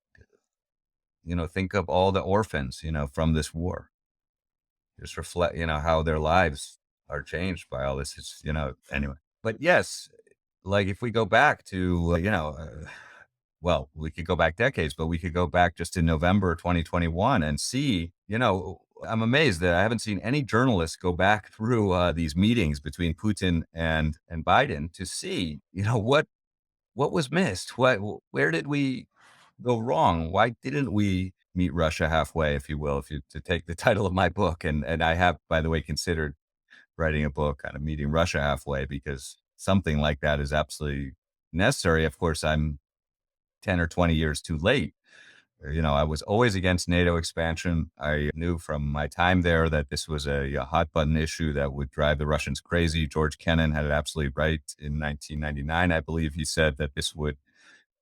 think of all the orphans, from this war. Just reflect, how their lives are changed by all this. It's, anyway. But yes, like if we go back to, well, we could go back decades, but we could go back just to November 2021 and see, I'm amazed that I haven't seen any journalists go back through these meetings between Putin and Biden to see, what was missed? Where did we go wrong? Why didn't we meet Russia halfway, if you will, to take the title of my book? And I have, by the way, considered writing a book kind of meeting Russia halfway, because something like that is absolutely necessary. Of course, I'm 10 or 20 years too late. I was always against NATO expansion. I knew from my time there that this was a hot button issue that would drive the Russians crazy. George Kennan had it absolutely right in 1999. I believe he said that this would,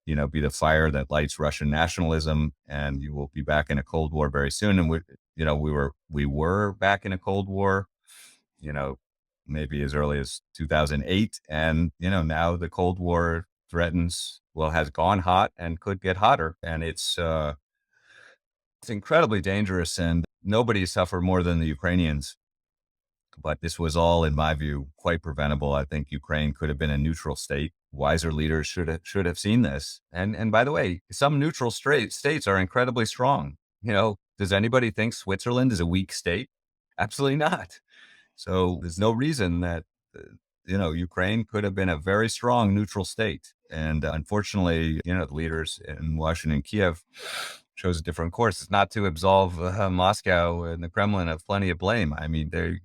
be the fire that lights Russian nationalism, and you will be back in a Cold War very soon. And we were back in a Cold War, maybe as early as 2008. And, now the Cold War has gone hot and could get hotter. And it's incredibly dangerous, and nobody suffered more than the Ukrainians. But this was all, in my view, quite preventable. I think Ukraine could have been a neutral state. Wiser leaders should have seen this. And by the way, some neutral states are incredibly strong. Does anybody think Switzerland is a weak state? Absolutely not. So there's no reason that Ukraine could have been a very strong neutral state. And unfortunately, the leaders in Washington and Kiev chose a different course. It's not to absolve Moscow and the Kremlin of plenty of blame. I mean, they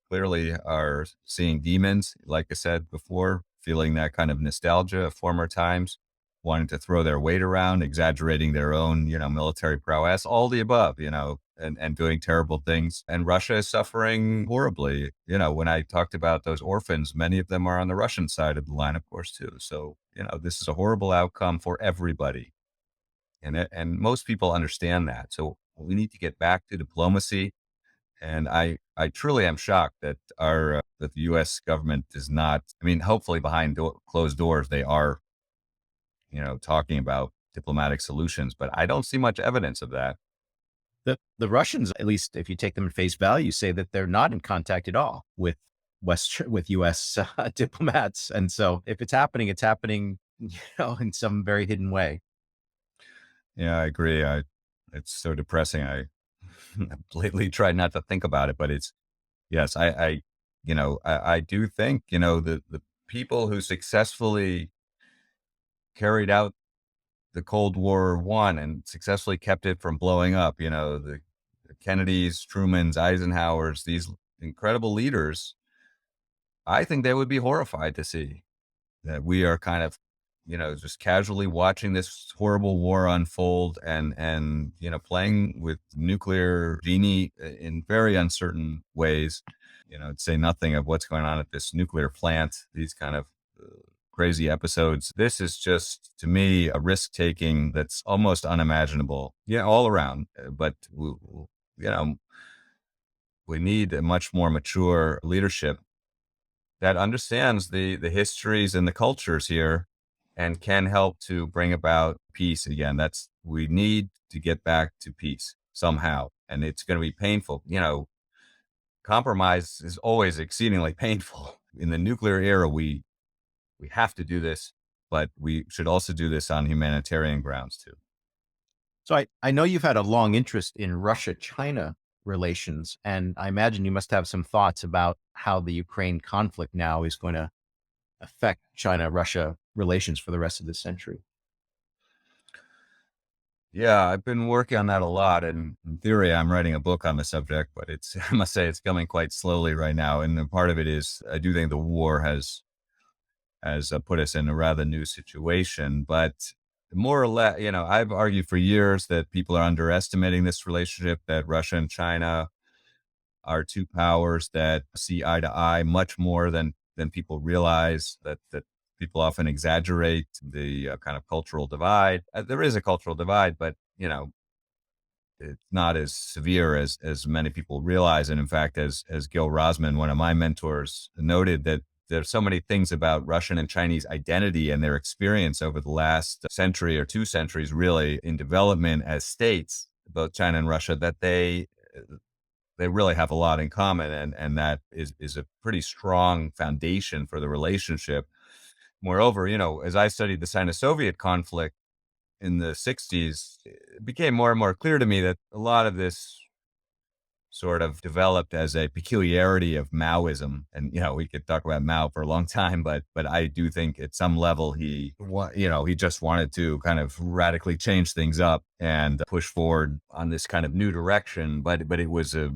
clearly are seeing demons, like I said before, feeling that kind of nostalgia of former times, wanting to throw their weight around, exaggerating their own, military prowess, all the above, and doing terrible things. And Russia is suffering horribly. When I talked about those orphans, many of them are on the Russian side of the line, of course, too. So, this is a horrible outcome for everybody. And most people understand that. So we need to get back to diplomacy. And I truly am shocked that that the U.S. government is not. I mean, hopefully behind closed doors they are, talking about diplomatic solutions, but I don't see much evidence of that. The Russians, at least if you take them at face value, say that they're not in contact at all with U.S. Diplomats, and so if it's happening, in some very hidden way. Yeah, I agree. It's so depressing. I lately tried not to think about it, but yes, I I do think, the people who successfully carried out the Cold War won and successfully kept it from blowing up, the Kennedys, Trumans, Eisenhowers, these incredible leaders, I think they would be horrified to see that we are kind of, just casually watching this horrible war unfold and, playing with nuclear genie in very uncertain ways, to say nothing of what's going on at this nuclear plant, these kind of crazy episodes. This is just, to me, a risk taking that's almost unimaginable. Yeah, all around. But, you know, we need a much more mature leadership that understands the histories and the cultures here and can help to bring about peace again. We need to get back to peace somehow. And it's going to be painful. Compromise is always exceedingly painful. In the nuclear era, we have to do this, but we should also do this on humanitarian grounds too. So I know you've had a long interest in Russia-China relations, and I imagine you must have some thoughts about how the Ukraine conflict now is going to affect China-Russia relations for the rest of this century. Yeah, I've been working on that a lot. And in theory, I'm writing a book on the subject, but I must say it's coming quite slowly right now. And part of it is I do think the war has put us in a rather new situation. But more or less, I've argued for years that people are underestimating this relationship, that Russia and China are two powers that see eye to eye much more than people realize, that people often exaggerate the kind of cultural divide. There is a cultural divide, but, it's not as severe as many people realize. And in fact, as Gil Rosman, one of my mentors, noted, that there's so many things about Russian and Chinese identity and their experience over the last century or 2 centuries, really, in development as states, both China and Russia, that they really have a lot in common. And that is a pretty strong foundation for the relationship. Moreover, as I studied the Sino-Soviet conflict in the 60s, it became more and more clear to me that a lot of this sort of developed as a peculiarity of Maoism. And, we could talk about Mao for a long time, but I do think at some level he just wanted to kind of radically change things up and push forward on this kind of new direction. But it was a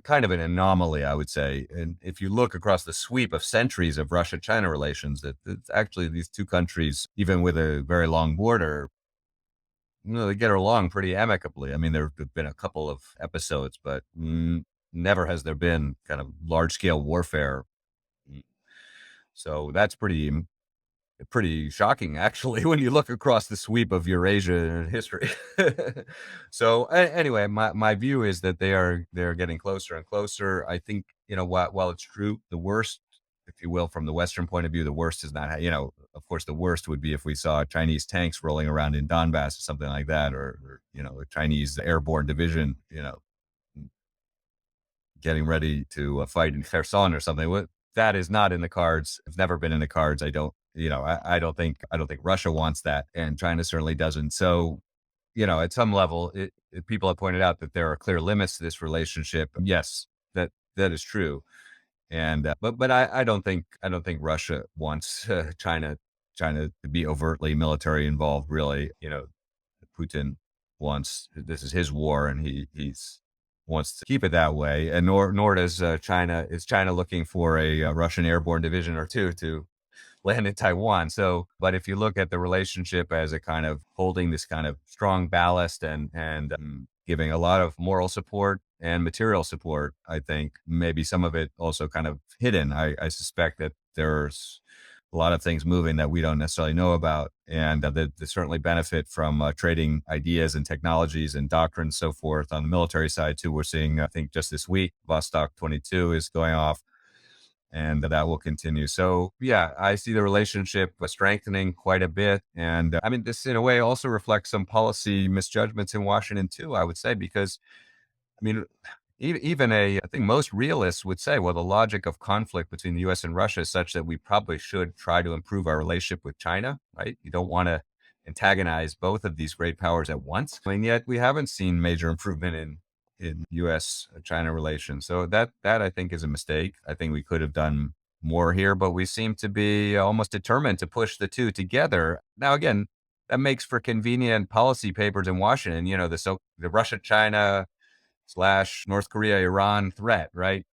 kind of an anomaly, I would say. And if you look across the sweep of centuries of Russia-China relations, that it's actually these two countries, even with a very long border, they get along pretty amicably. I mean, there have been a couple of episodes, but never has there been kind of large scale warfare. So that's pretty shocking, actually, when you look across the sweep of Eurasia history. So anyway, my view is that they're getting closer and closer. I think, while it's true, the worst, if you will, from the Western point of view, the worst is not, of course, the worst would be if we saw Chinese tanks rolling around in Donbass or something like that, or a Chinese airborne division, getting ready to fight in Kherson or something. That is not in the cards. It's never been in the cards. I don't think Russia wants that, and China certainly doesn't. So, at some level, people have pointed out that there are clear limits to this relationship. Yes, that is true. And but I don't think Russia wants China to be overtly military involved. Really, Putin wants, this is his war, and he's wants to keep it that way. And nor does China. Is China looking for a Russian airborne division or two to land in Taiwan? So, but if you look at the relationship as a kind of holding this kind of strong ballast and giving a lot of moral support and material support, I think maybe some of it also kind of hidden. I suspect that there's a lot of things moving that we don't necessarily know about, and that they certainly benefit from trading ideas and technologies and doctrines, so forth. On the military side too, we're seeing, I think just this week, Vostok 22 is going off, and that will continue. So yeah, I see the relationship strengthening quite a bit. And I mean, this in a way also reflects some policy misjudgments in Washington too, I would say, because I mean, even I think most realists would say, well, the logic of conflict between the US and Russia is such that we probably should try to improve our relationship with China, right? You don't want to antagonize both of these great powers at once. And yet we haven't seen major improvement in U.S.-China relations. So that I think is a mistake. I think we could have done more here, but we seem to be almost determined to push the two together. Now, again, that makes for convenient policy papers in Washington. The Russia-China slash North Korea-Iran threat, right?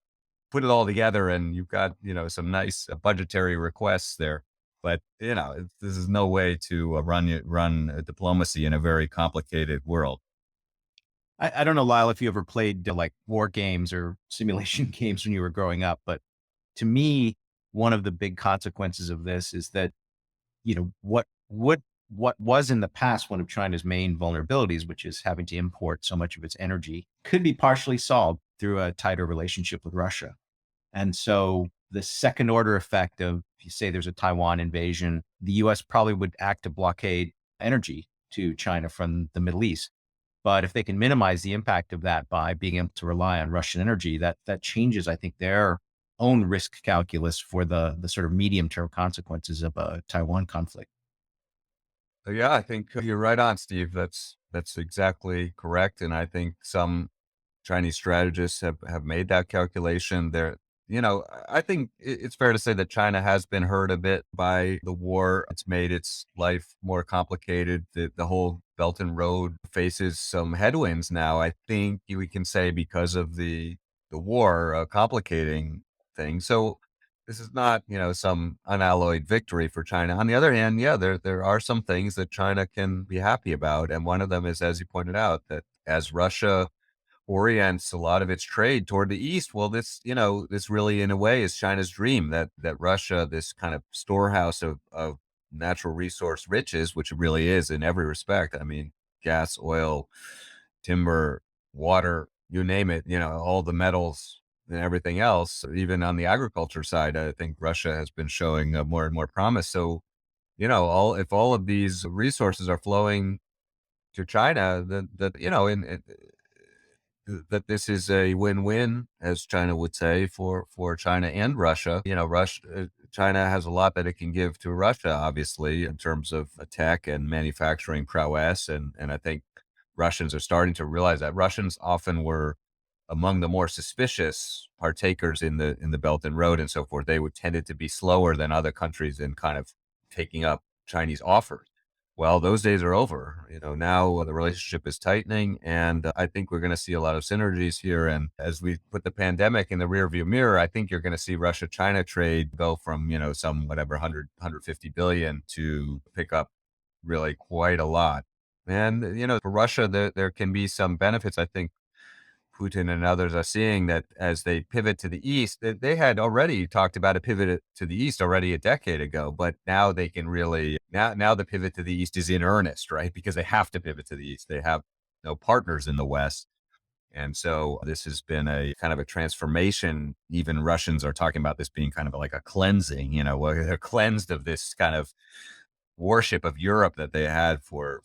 Put it all together, and you've got some nice budgetary requests there. But this is no way to run diplomacy in a very complicated world. I don't know, Lyle, if you ever played like war games or simulation games when you were growing up, but to me, one of the big consequences of this is that, what was in the past one of China's main vulnerabilities, which is having to import so much of its energy, could be partially solved through a tighter relationship with Russia. And so the second order effect of, if you say there's a Taiwan invasion, the US probably would act to blockade energy to China from the Middle East. But if they can minimize the impact of that by being able to rely on Russian energy, that changes, I think, their own risk calculus for the sort of medium term consequences of a Taiwan conflict. Yeah, I think you're right on, Steve. That's exactly correct. And I think some Chinese strategists have made that calculation. I think it's fair to say that China has been hurt a bit by the war. It's made its life more complicated. The whole Belt and Road faces some headwinds now. I think we can say because of the war complicating things. So this is not, some unalloyed victory for China. On the other hand, yeah, there are some things that China can be happy about. And one of them is, as you pointed out, that as Russia orients a lot of its trade toward the east. Well, this really, in a way, is China's dream that Russia, this kind of storehouse of natural resource riches, which it really is in every respect. I mean, gas, oil, timber, water, you name it, all the metals and everything else. Even on the agriculture side, I think Russia has been showing more and more promise. So, if all of these resources are flowing to China, then that that this is a win-win, as China would say, for China and Russia. China has a lot that it can give to Russia, obviously, in terms of tech and manufacturing prowess, and I think Russians are starting to realize that. Russians often were among the more suspicious partakers in the Belt and Road and so forth. They would tended to be slower than other countries in kind of taking up Chinese offers. Well, those days are over. Now the relationship is tightening, and I think we're going to see a lot of synergies here. And as we put the pandemic in the rearview mirror, I think you're going to see Russia-China trade go from, some whatever 150 billion to pick up really quite a lot. And, for Russia, there can be some benefits. I think Putin and others are seeing that as they pivot to the east, they had already talked about a pivot to the east already a decade ago, but now they can really now the pivot to the east is in earnest, right? Because they have to pivot to the east. They have no partners in the west. And so this has been a kind of a transformation. Even Russians are talking about this being kind of like a cleansing, where they're cleansed of this kind of worship of Europe that they had for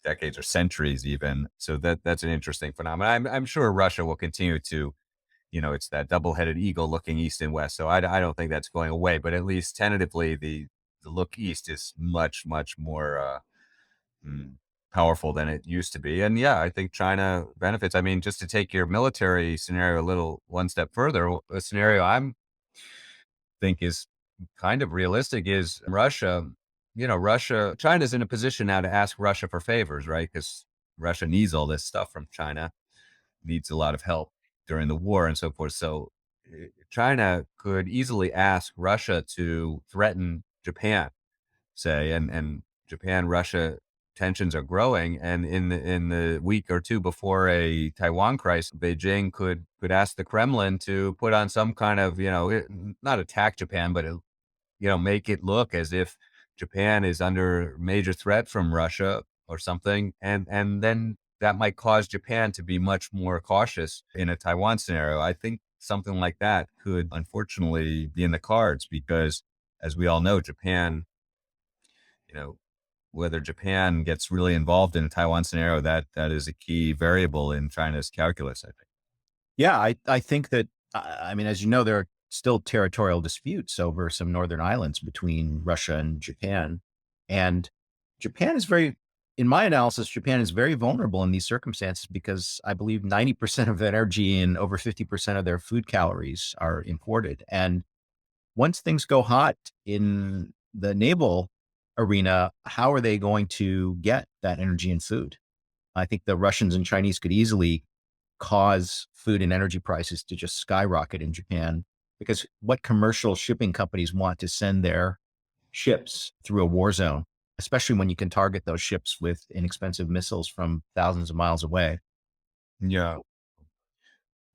decades or centuries even. So that's an interesting phenomenon. I'm sure Russia will continue to, it's that double-headed eagle looking east and west. So I don't think that's going away, but at least tentatively the look east is much, much more mm, powerful than it used to be. And yeah, I think China benefits. I mean, just to take your military scenario a little one step further, a scenario I'm think is kind of realistic is China's in a position now to ask Russia for favors, right? Because Russia needs all this stuff from China, needs a lot of help during the war and so forth. So China could easily ask Russia to threaten Japan, say, and Japan Russia tensions are growing, and in the week or two before a Taiwan crisis, Beijing could ask the Kremlin to put on some kind of not attack Japan, but make it look as if Japan is under major threat from Russia or something, and then that might cause Japan to be much more cautious in a Taiwan scenario. I think something like that could unfortunately be in the cards because, as we all know, Japan, you know, whether Japan gets really involved in a Taiwan scenario, that is a key variable in China's calculus, I think. Yeah, I think that, I mean, as you know, there are still territorial disputes over some northern islands between Russia and Japan. And Japan is very In my analysis, Japan is very vulnerable in these circumstances because I believe 90% of their energy and over 50% of their food calories are imported. And once things go hot in the naval arena, how are they going to get that energy and food? I think the Russians and Chinese could easily cause food and energy prices to just skyrocket in Japan, because what commercial shipping companies want to send their ships through a war zone, especially when you can target those ships with inexpensive missiles from thousands of miles away? Yeah.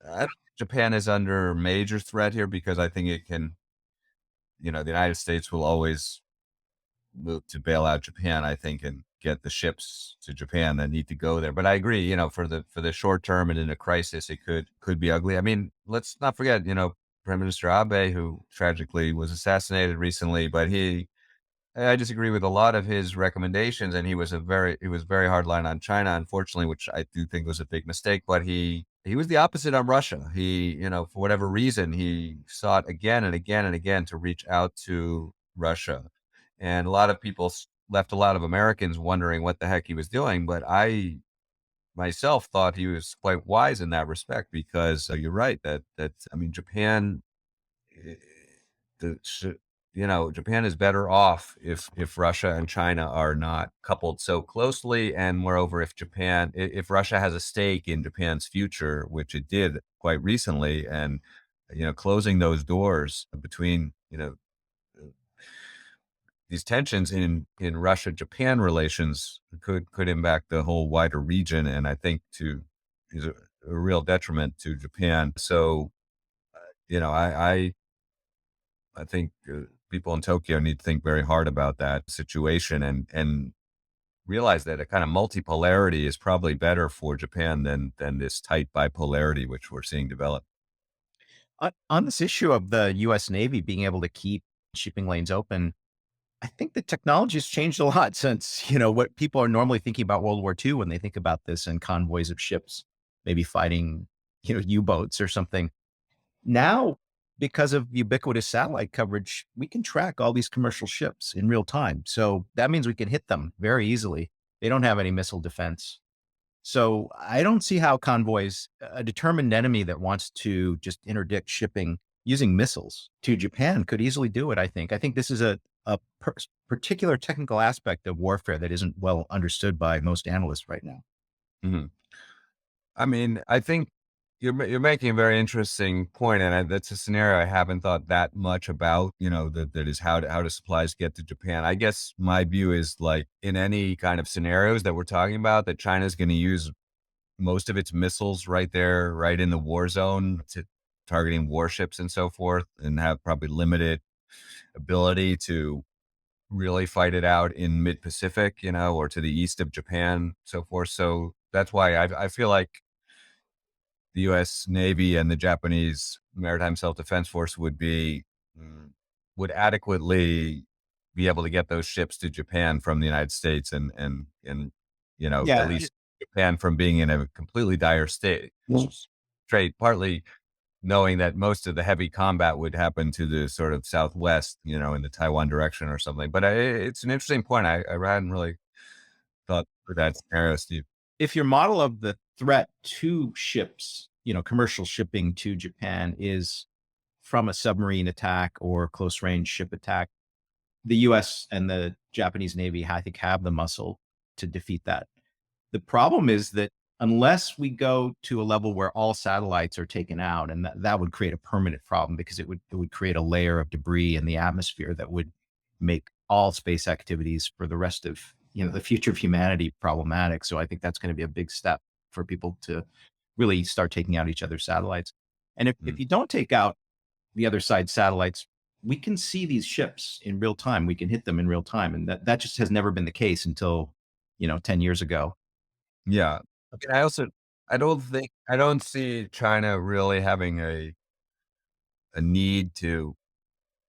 I don't think Japan is under major threat here because I think it can, the United States will always look to bail out Japan, I think, and get the ships to Japan that need to go there. But I agree, for the short term and in a crisis, it could be ugly. I mean, let's not forget, Prime Minister Abe, who tragically was assassinated recently, but I disagree with a lot of his recommendations, and he was very hardline on China, unfortunately, which I do think was a big mistake. But he was the opposite on Russia. For whatever reason, he sought again and again and again to reach out to Russia, and a lot of people left a lot of Americans wondering what the heck he was doing. But I myself thought he was quite wise in that respect because you're right that I mean Japan eh, the sh- Japan is better off if Russia and China are not coupled so closely, and moreover, if Russia has a stake in Japan's future, which it did quite recently, and closing those doors between these tensions in Russia Japan relations could impact the whole wider region, and I think to is a real detriment to Japan. So you know I think people in Tokyo need to think very hard about that situation and realize that a kind of multipolarity is probably better for Japan than this tight bipolarity which we're seeing develop. On this issue of the US Navy being able to keep shipping lanes open, I think the technology has changed a lot since, what people are normally thinking about World War II when they think about this and convoys of ships, maybe fighting, U-boats or something. Now, because of ubiquitous satellite coverage, we can track all these commercial ships in real time. So that means we can hit them very easily. They don't have any missile defense. So I don't see how convoys, a determined enemy that wants to just interdict shipping using missiles to Japan, could easily do it. I think this is a particular technical aspect of warfare that isn't well understood by most analysts right now. Mhm. I mean, I think you're making a very interesting point, and that's a scenario I haven't thought that much about. That is how do supplies get to Japan. I guess my view is like in any kind of scenarios that we're talking about, that China's going to use most of its missiles right there, right in the war zone, to targeting warships and so forth, and have probably limited ability to really fight it out in mid Pacific, or to the east of Japan, so forth. So that's why I feel like the U.S. Navy and the Japanese Maritime Self Defense Force mm, would adequately be able to get those ships to Japan from the United States, and at Yeah. least Japan from being in a completely dire state. Straight, partly knowing that most of the heavy combat would happen to the sort of southwest, in the Taiwan direction or something. But it's an interesting point. I hadn't really thought for that scenario, Steve. If your model of the threat to ships, commercial shipping to Japan is from a submarine attack or close range ship attack, the US and the Japanese Navy, I think, have the muscle to defeat that. The problem is that unless we go to a level where all satellites are taken out, and that would create a permanent problem because it would create a layer of debris in the atmosphere that would make all space activities for the rest of the future of humanity problematic. So I think that's going to be a big step for people to really start taking out each other's satellites. And if Mm. you don't take out the other side satellites, we can see these ships in real time. We can hit them in real time, and that just has never been the case until 10 years ago. Yeah. Okay. I don't see China really having a need to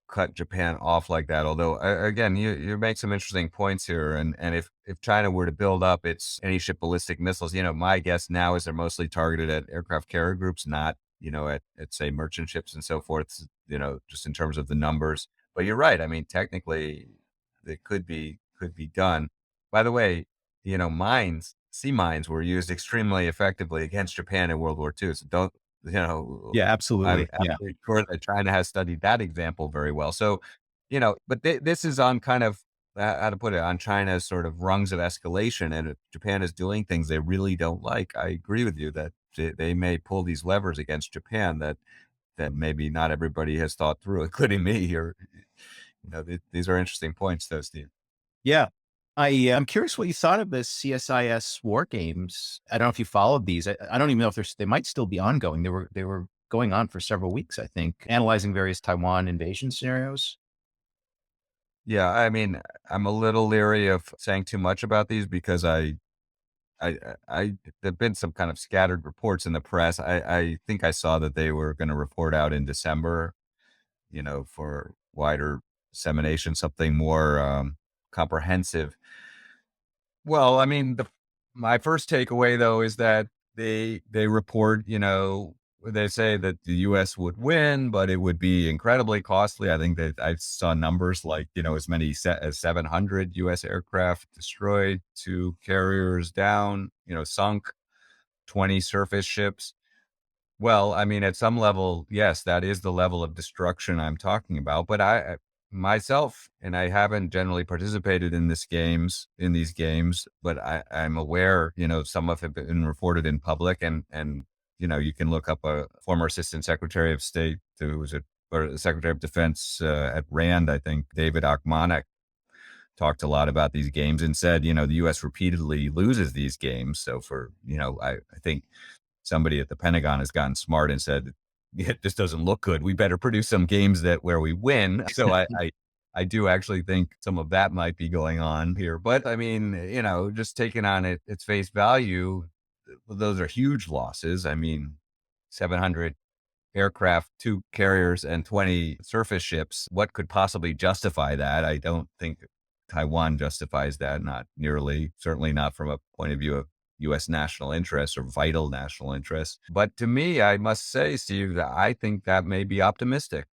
cut Japan off like that. Although again, you make some interesting points here, and if China were to build up its anti-ship ballistic missiles, my guess now is they're mostly targeted at aircraft carrier groups, not at say merchant ships and so forth. Just in terms of the numbers. But you're right. I mean, technically, it could be done. By the way, mines, sea mines were used extremely effectively against Japan in World War II. So don't, Yeah, I'm absolutely. Yeah. absolutely sure that China has studied that example very well. So, but this is on kind of, how to put it, on China's sort of rungs of escalation. And if Japan is doing things they really don't like, I agree with you that they may pull these levers against Japan that maybe not everybody has thought through, including me. Or, these are interesting points, though, Steve. Yeah. I'm curious what you thought of the CSIS war games. I don't know if you followed these. I don't even know if they might still be ongoing. They were going on for several weeks, I think, analyzing various Taiwan invasion scenarios. Yeah, I mean, I'm a little leery of saying too much about these because there've been some kind of scattered reports in the press. I think I saw that they were going to report out in December, for wider dissemination, something more comprehensive. Well, I mean, my first takeaway though is that they report, they say that the U.S. would win, but it would be incredibly costly. I think that I saw numbers like, as many as 700 U.S. aircraft destroyed, 2 carriers down, sunk, 20 surface ships. Well, I mean, at some level, yes, that is the level of destruction I'm talking about. But myself, and I haven't generally participated in these games, but I'm aware, some of it been reported in public, and you can look up a former Assistant Secretary of State who was or Secretary of Defense at Rand, I think, David Ochmanek, talked a lot about these games and said, the U.S. repeatedly loses these games. So I think somebody at the Pentagon has gotten smart and said, yeah, this doesn't look good. We better produce some games where we win. So I do actually think some of that might be going on here. But I mean, just taking on its face value, those are huge losses. I mean, 700 aircraft, 2 carriers, and 20 surface ships. What could possibly justify that? I don't think Taiwan justifies that, not nearly, certainly not from a point of view of U.S. national interests or vital national interests. But to me, I must say, Steve, that I think that may be optimistic.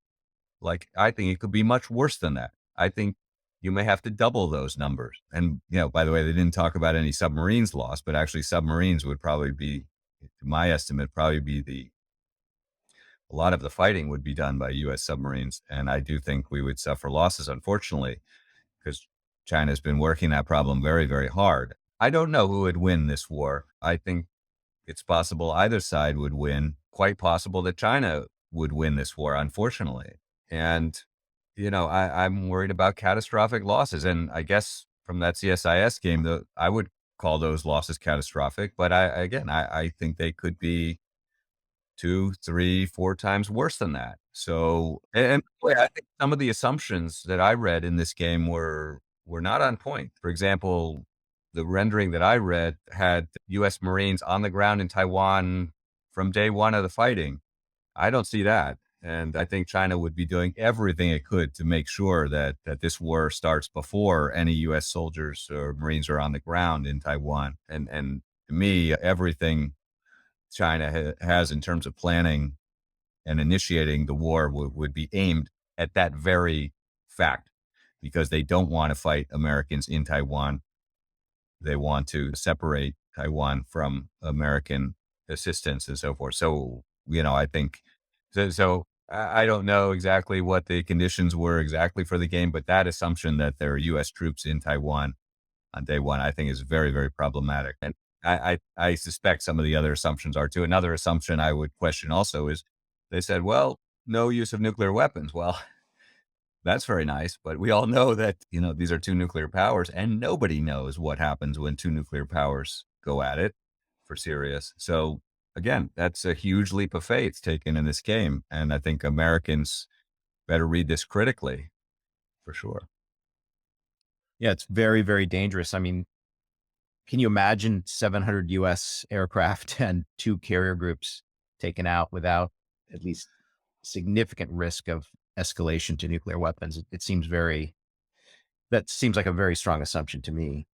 Like, I think it could be much worse than that. I think you may have to double those numbers. And, by the way, they didn't talk about any submarines lost, but actually submarines would probably be, to my estimate, a lot of the fighting would be done by U.S. submarines. And I do think we would suffer losses, unfortunately, because China's been working that problem very, very hard. I don't know who would win this war. I think it's possible either side would win, quite possible that China would win this war, unfortunately. And, I'm worried about catastrophic losses. And I guess from that CSIS game, I would call those losses catastrophic. But I think they could be 2, 3, 4 times worse than that. So, and boy, I think some of the assumptions that I read in this game were not on point. For example, the rendering that I read had U.S. Marines on the ground in Taiwan from day one of the fighting. I don't see that. And I think China would be doing everything it could to make sure that this war starts before any U.S. soldiers or Marines are on the ground in Taiwan. And to me, everything China has in terms of planning and initiating the war would be aimed at that very fact, because they don't want to fight Americans in Taiwan. They want to separate Taiwan from American assistance and so forth. So, I think so. I don't know exactly what the conditions were exactly for the game, but that assumption that there are U.S. troops in Taiwan on day one, I think is very, very problematic. And I suspect some of the other assumptions are too. Another assumption I would question also is they said, well, no use of nuclear weapons. Well, that's very nice, but we all know that, these are 2 nuclear powers and nobody knows what happens when 2 nuclear powers go at it for serious. So again, that's a huge leap of faith taken in this game. And I think Americans better read this critically for sure. Yeah, it's very, very dangerous. I mean, can you imagine 700 U.S. aircraft and 2 carrier groups taken out without at least significant risk of escalation to nuclear weapons? That seems like a very strong assumption to me.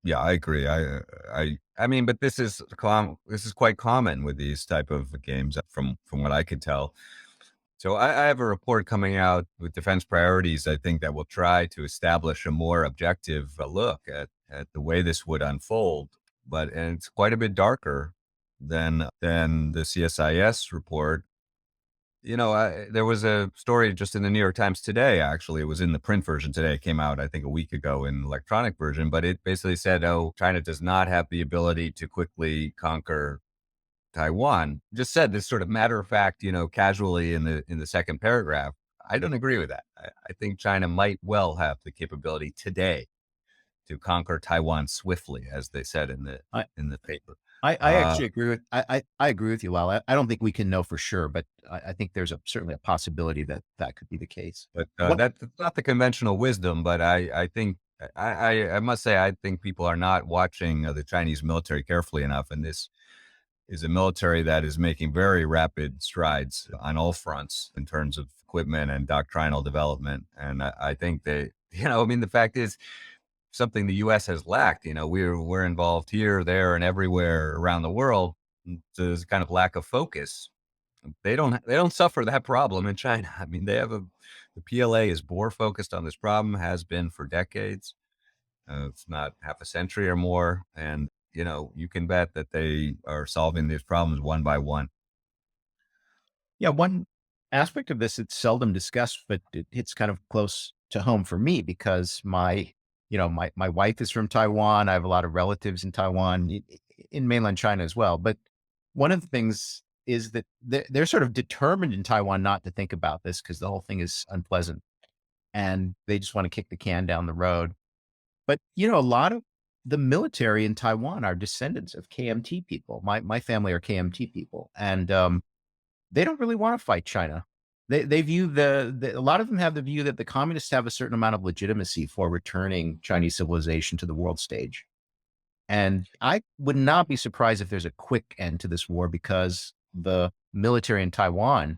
Yeah, I agree. I mean, but this is quite common with these type of games from what I could tell. So I have a report coming out with defense priorities, I think, that will try to establish a more objective look at the way this would unfold. And it's quite a bit darker than the CSIS report. There was a story just in the New York Times today. Actually, it was in the print version today. It came out, I think, a week ago in electronic version. But it basically said, "Oh, China does not have the ability to quickly conquer Taiwan." Just said this sort of matter of fact, casually in the second paragraph. I don't agree with that. I think China might well have the capability today to conquer Taiwan swiftly, as they said I, in the paper. I Uh, actually agree with I agree with you, Lyle. I don't think we can know for sure, but I think there's certainly a possibility that that could be the case. but What that's not the conventional wisdom. But I think I must say I think people are not watching the Chinese military carefully enough, and this is a military that is making very rapid strides on all fronts in terms of equipment and doctrinal development. And I think they, I mean, the fact is something the U.S. has lacked. We're involved here, there, and everywhere around the world. There's kind of lack of focus. They don't suffer that problem in China. I mean, the PLA is more focused on this problem, has been for decades. It's not half a century or more. And, you can bet that they are solving these problems one by one. Yeah, one aspect of this it's seldom discussed, but it hits kind of close to home for me because my wife is from Taiwan. I have a lot of relatives in Taiwan, in mainland China as well. But one of the things is that they're sort of determined in Taiwan not to think about this because the whole thing is unpleasant, and they just want to kick the can down the road. But a lot of the military in Taiwan are descendants of KMT people. My family are KMT people, and they don't really want to fight China. They view a lot of them have the view that the communists have a certain amount of legitimacy for returning Chinese civilization to the world stage. And I would not be surprised if there's a quick end to this war because the military in Taiwan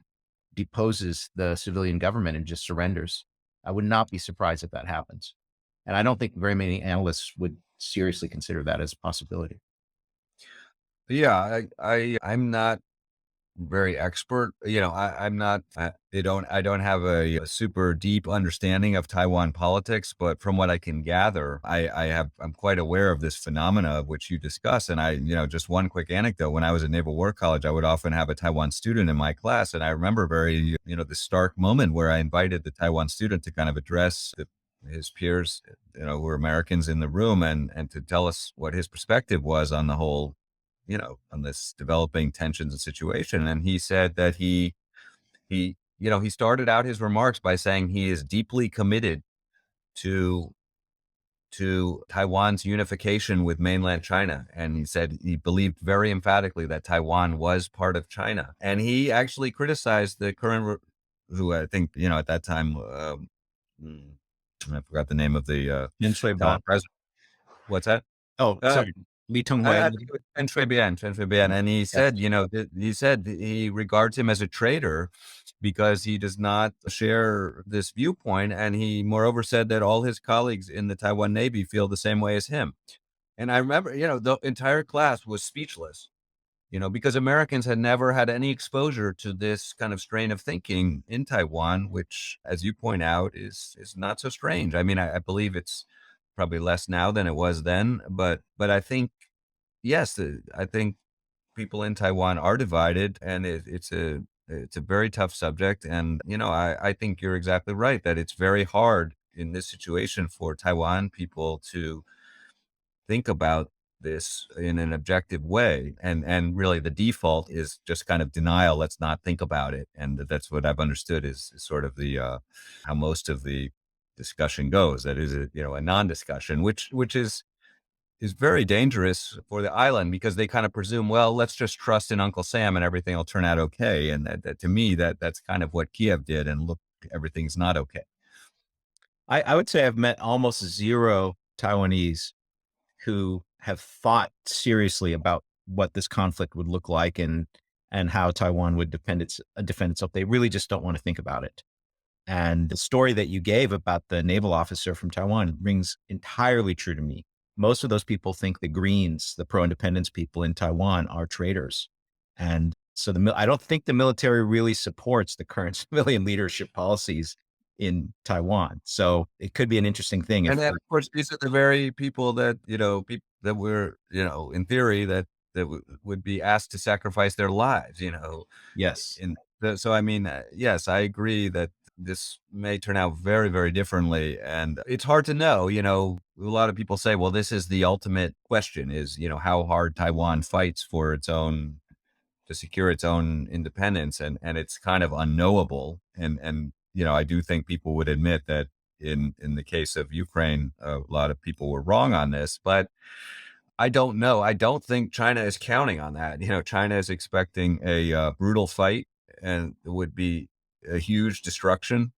deposes the civilian government and just surrenders. I would not be surprised if that happens. And I don't think very many analysts would seriously consider that as a possibility. Yeah, I'm not very expert. I'm not. I don't have a super deep understanding of Taiwan politics, but from what I can gather, I'm quite aware of this phenomena of which you discuss. And just one quick anecdote: when I was at Naval War College, I would often have a Taiwan student in my class, and I remember the stark moment where I invited the Taiwan student to kind of address his peers, who were Americans in the room, and to tell us what his perspective was on the whole, on this developing tensions and situation. And he said that he started out his remarks by saying he is deeply committed to Taiwan's unification with mainland China. And he said he believed very emphatically that Taiwan was part of China. And he actually criticized the current, who I think, at that time, hmm, I forgot the name of the Yen Shui Biao. Taiwan president. What's that? Oh, Uh, sorry. Li I Tenghui. think it was Chen Shui-bian, and he Yes. said, he said he regards him as a traitor because he does not share this viewpoint, and he moreover said that all his colleagues in the Taiwan Navy feel the same way as him. And I remember, the entire class was speechless, because Americans had never had any exposure to this kind of strain of thinking in Taiwan, which, as you point out, is not so strange. I mean, I believe it's probably less now than it was then, but I think yes, I think people in Taiwan are divided, and it's a very tough subject. And I think you're exactly right that it's very hard in this situation for Taiwan people to think about this in an objective way. And really, the default is just kind of denial. Let's not think about it. And that's what I've understood is sort of the how most of the discussion goes. That is a non-discussion, which is very dangerous for the island because they kind of presume, well, let's just trust in Uncle Sam and everything will turn out okay. And that to me, that's kind of what Kiev did. And look, everything's not okay. I would say I've met almost zero Taiwanese who have thought seriously about what this conflict would look like and how Taiwan would defend itself. They really just don't want to think about it. And the story that you gave about the naval officer from Taiwan rings entirely true to me. Most of those people think the Greens, the pro-independence people in Taiwan, are traitors. And So I don't think the military really supports the current civilian leadership policies in Taiwan. So it could be an interesting thing if And then, of course, these are the very people that, that were, in theory, that would be asked to sacrifice their lives, yes. so, I mean, yes, I agree that this may turn out very, very differently. And it's hard to know, a lot of people say, well, this is the ultimate question is, how hard Taiwan fights for to secure its own independence. And it's kind of unknowable. And, I do think people would admit that in the case of Ukraine, a lot of people were wrong on this, but I don't know. I don't think China is counting on that. China is expecting a brutal fight, and it would be a huge destruction.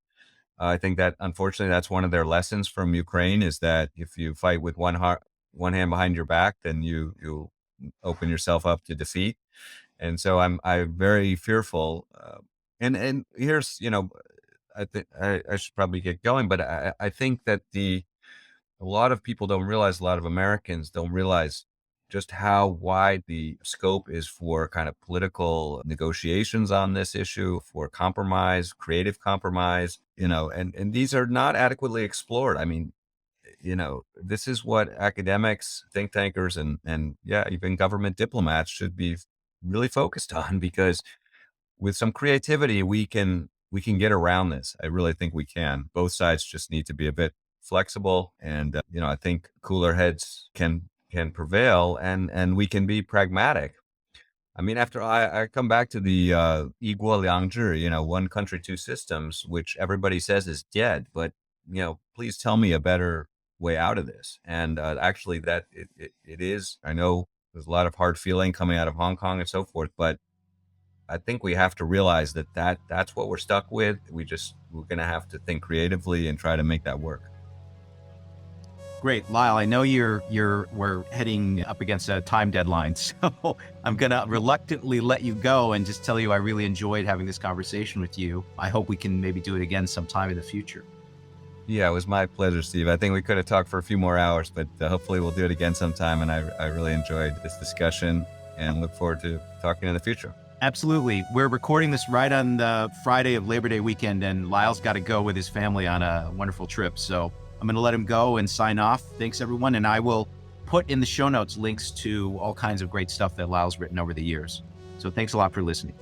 I think that unfortunately that's one of their lessons from Ukraine is that if you fight with one hand behind your back, then you open yourself up to defeat. And so I'm very fearful. And here's I think I should probably get going, but I think that a lot of people don't realize, a lot of Americans don't realize just how wide the scope is for kind of political negotiations on this issue, for compromise, creative compromise, and these are not adequately explored. I mean, this is what academics, think tankers, and yeah, even government diplomats should be really focused on, because with some creativity, we can get around this. I really think we can. Both sides just need to be a bit flexible, and I think cooler heads can prevail, and we can be pragmatic. I mean, after I come back to the Yiguo Liangzhi, one country, two systems, which everybody says is dead, but please tell me a better way out of this. And actually, that it is. I know there's a lot of hard feeling coming out of Hong Kong and so forth, but I think we have to realize that's what we're stuck with. We're going to have to think creatively and try to make that work. Great, Lyle. I know we're heading up against a time deadline, so I'm gonna reluctantly let you go and just tell you I really enjoyed having this conversation with you. I hope we can maybe do it again sometime in the future. Yeah, it was my pleasure, Steve. I think we could have talked for a few more hours, but hopefully we'll do it again sometime. And I really enjoyed this discussion and look forward to talking in the future. Absolutely. We're recording this right on the Friday of Labor Day weekend, and Lyle's got to go with his family on a wonderful trip. So I'm going to let him go and sign off. Thanks, everyone. And I will put in the show notes links to all kinds of great stuff that Lyle's written over the years. So thanks a lot for listening.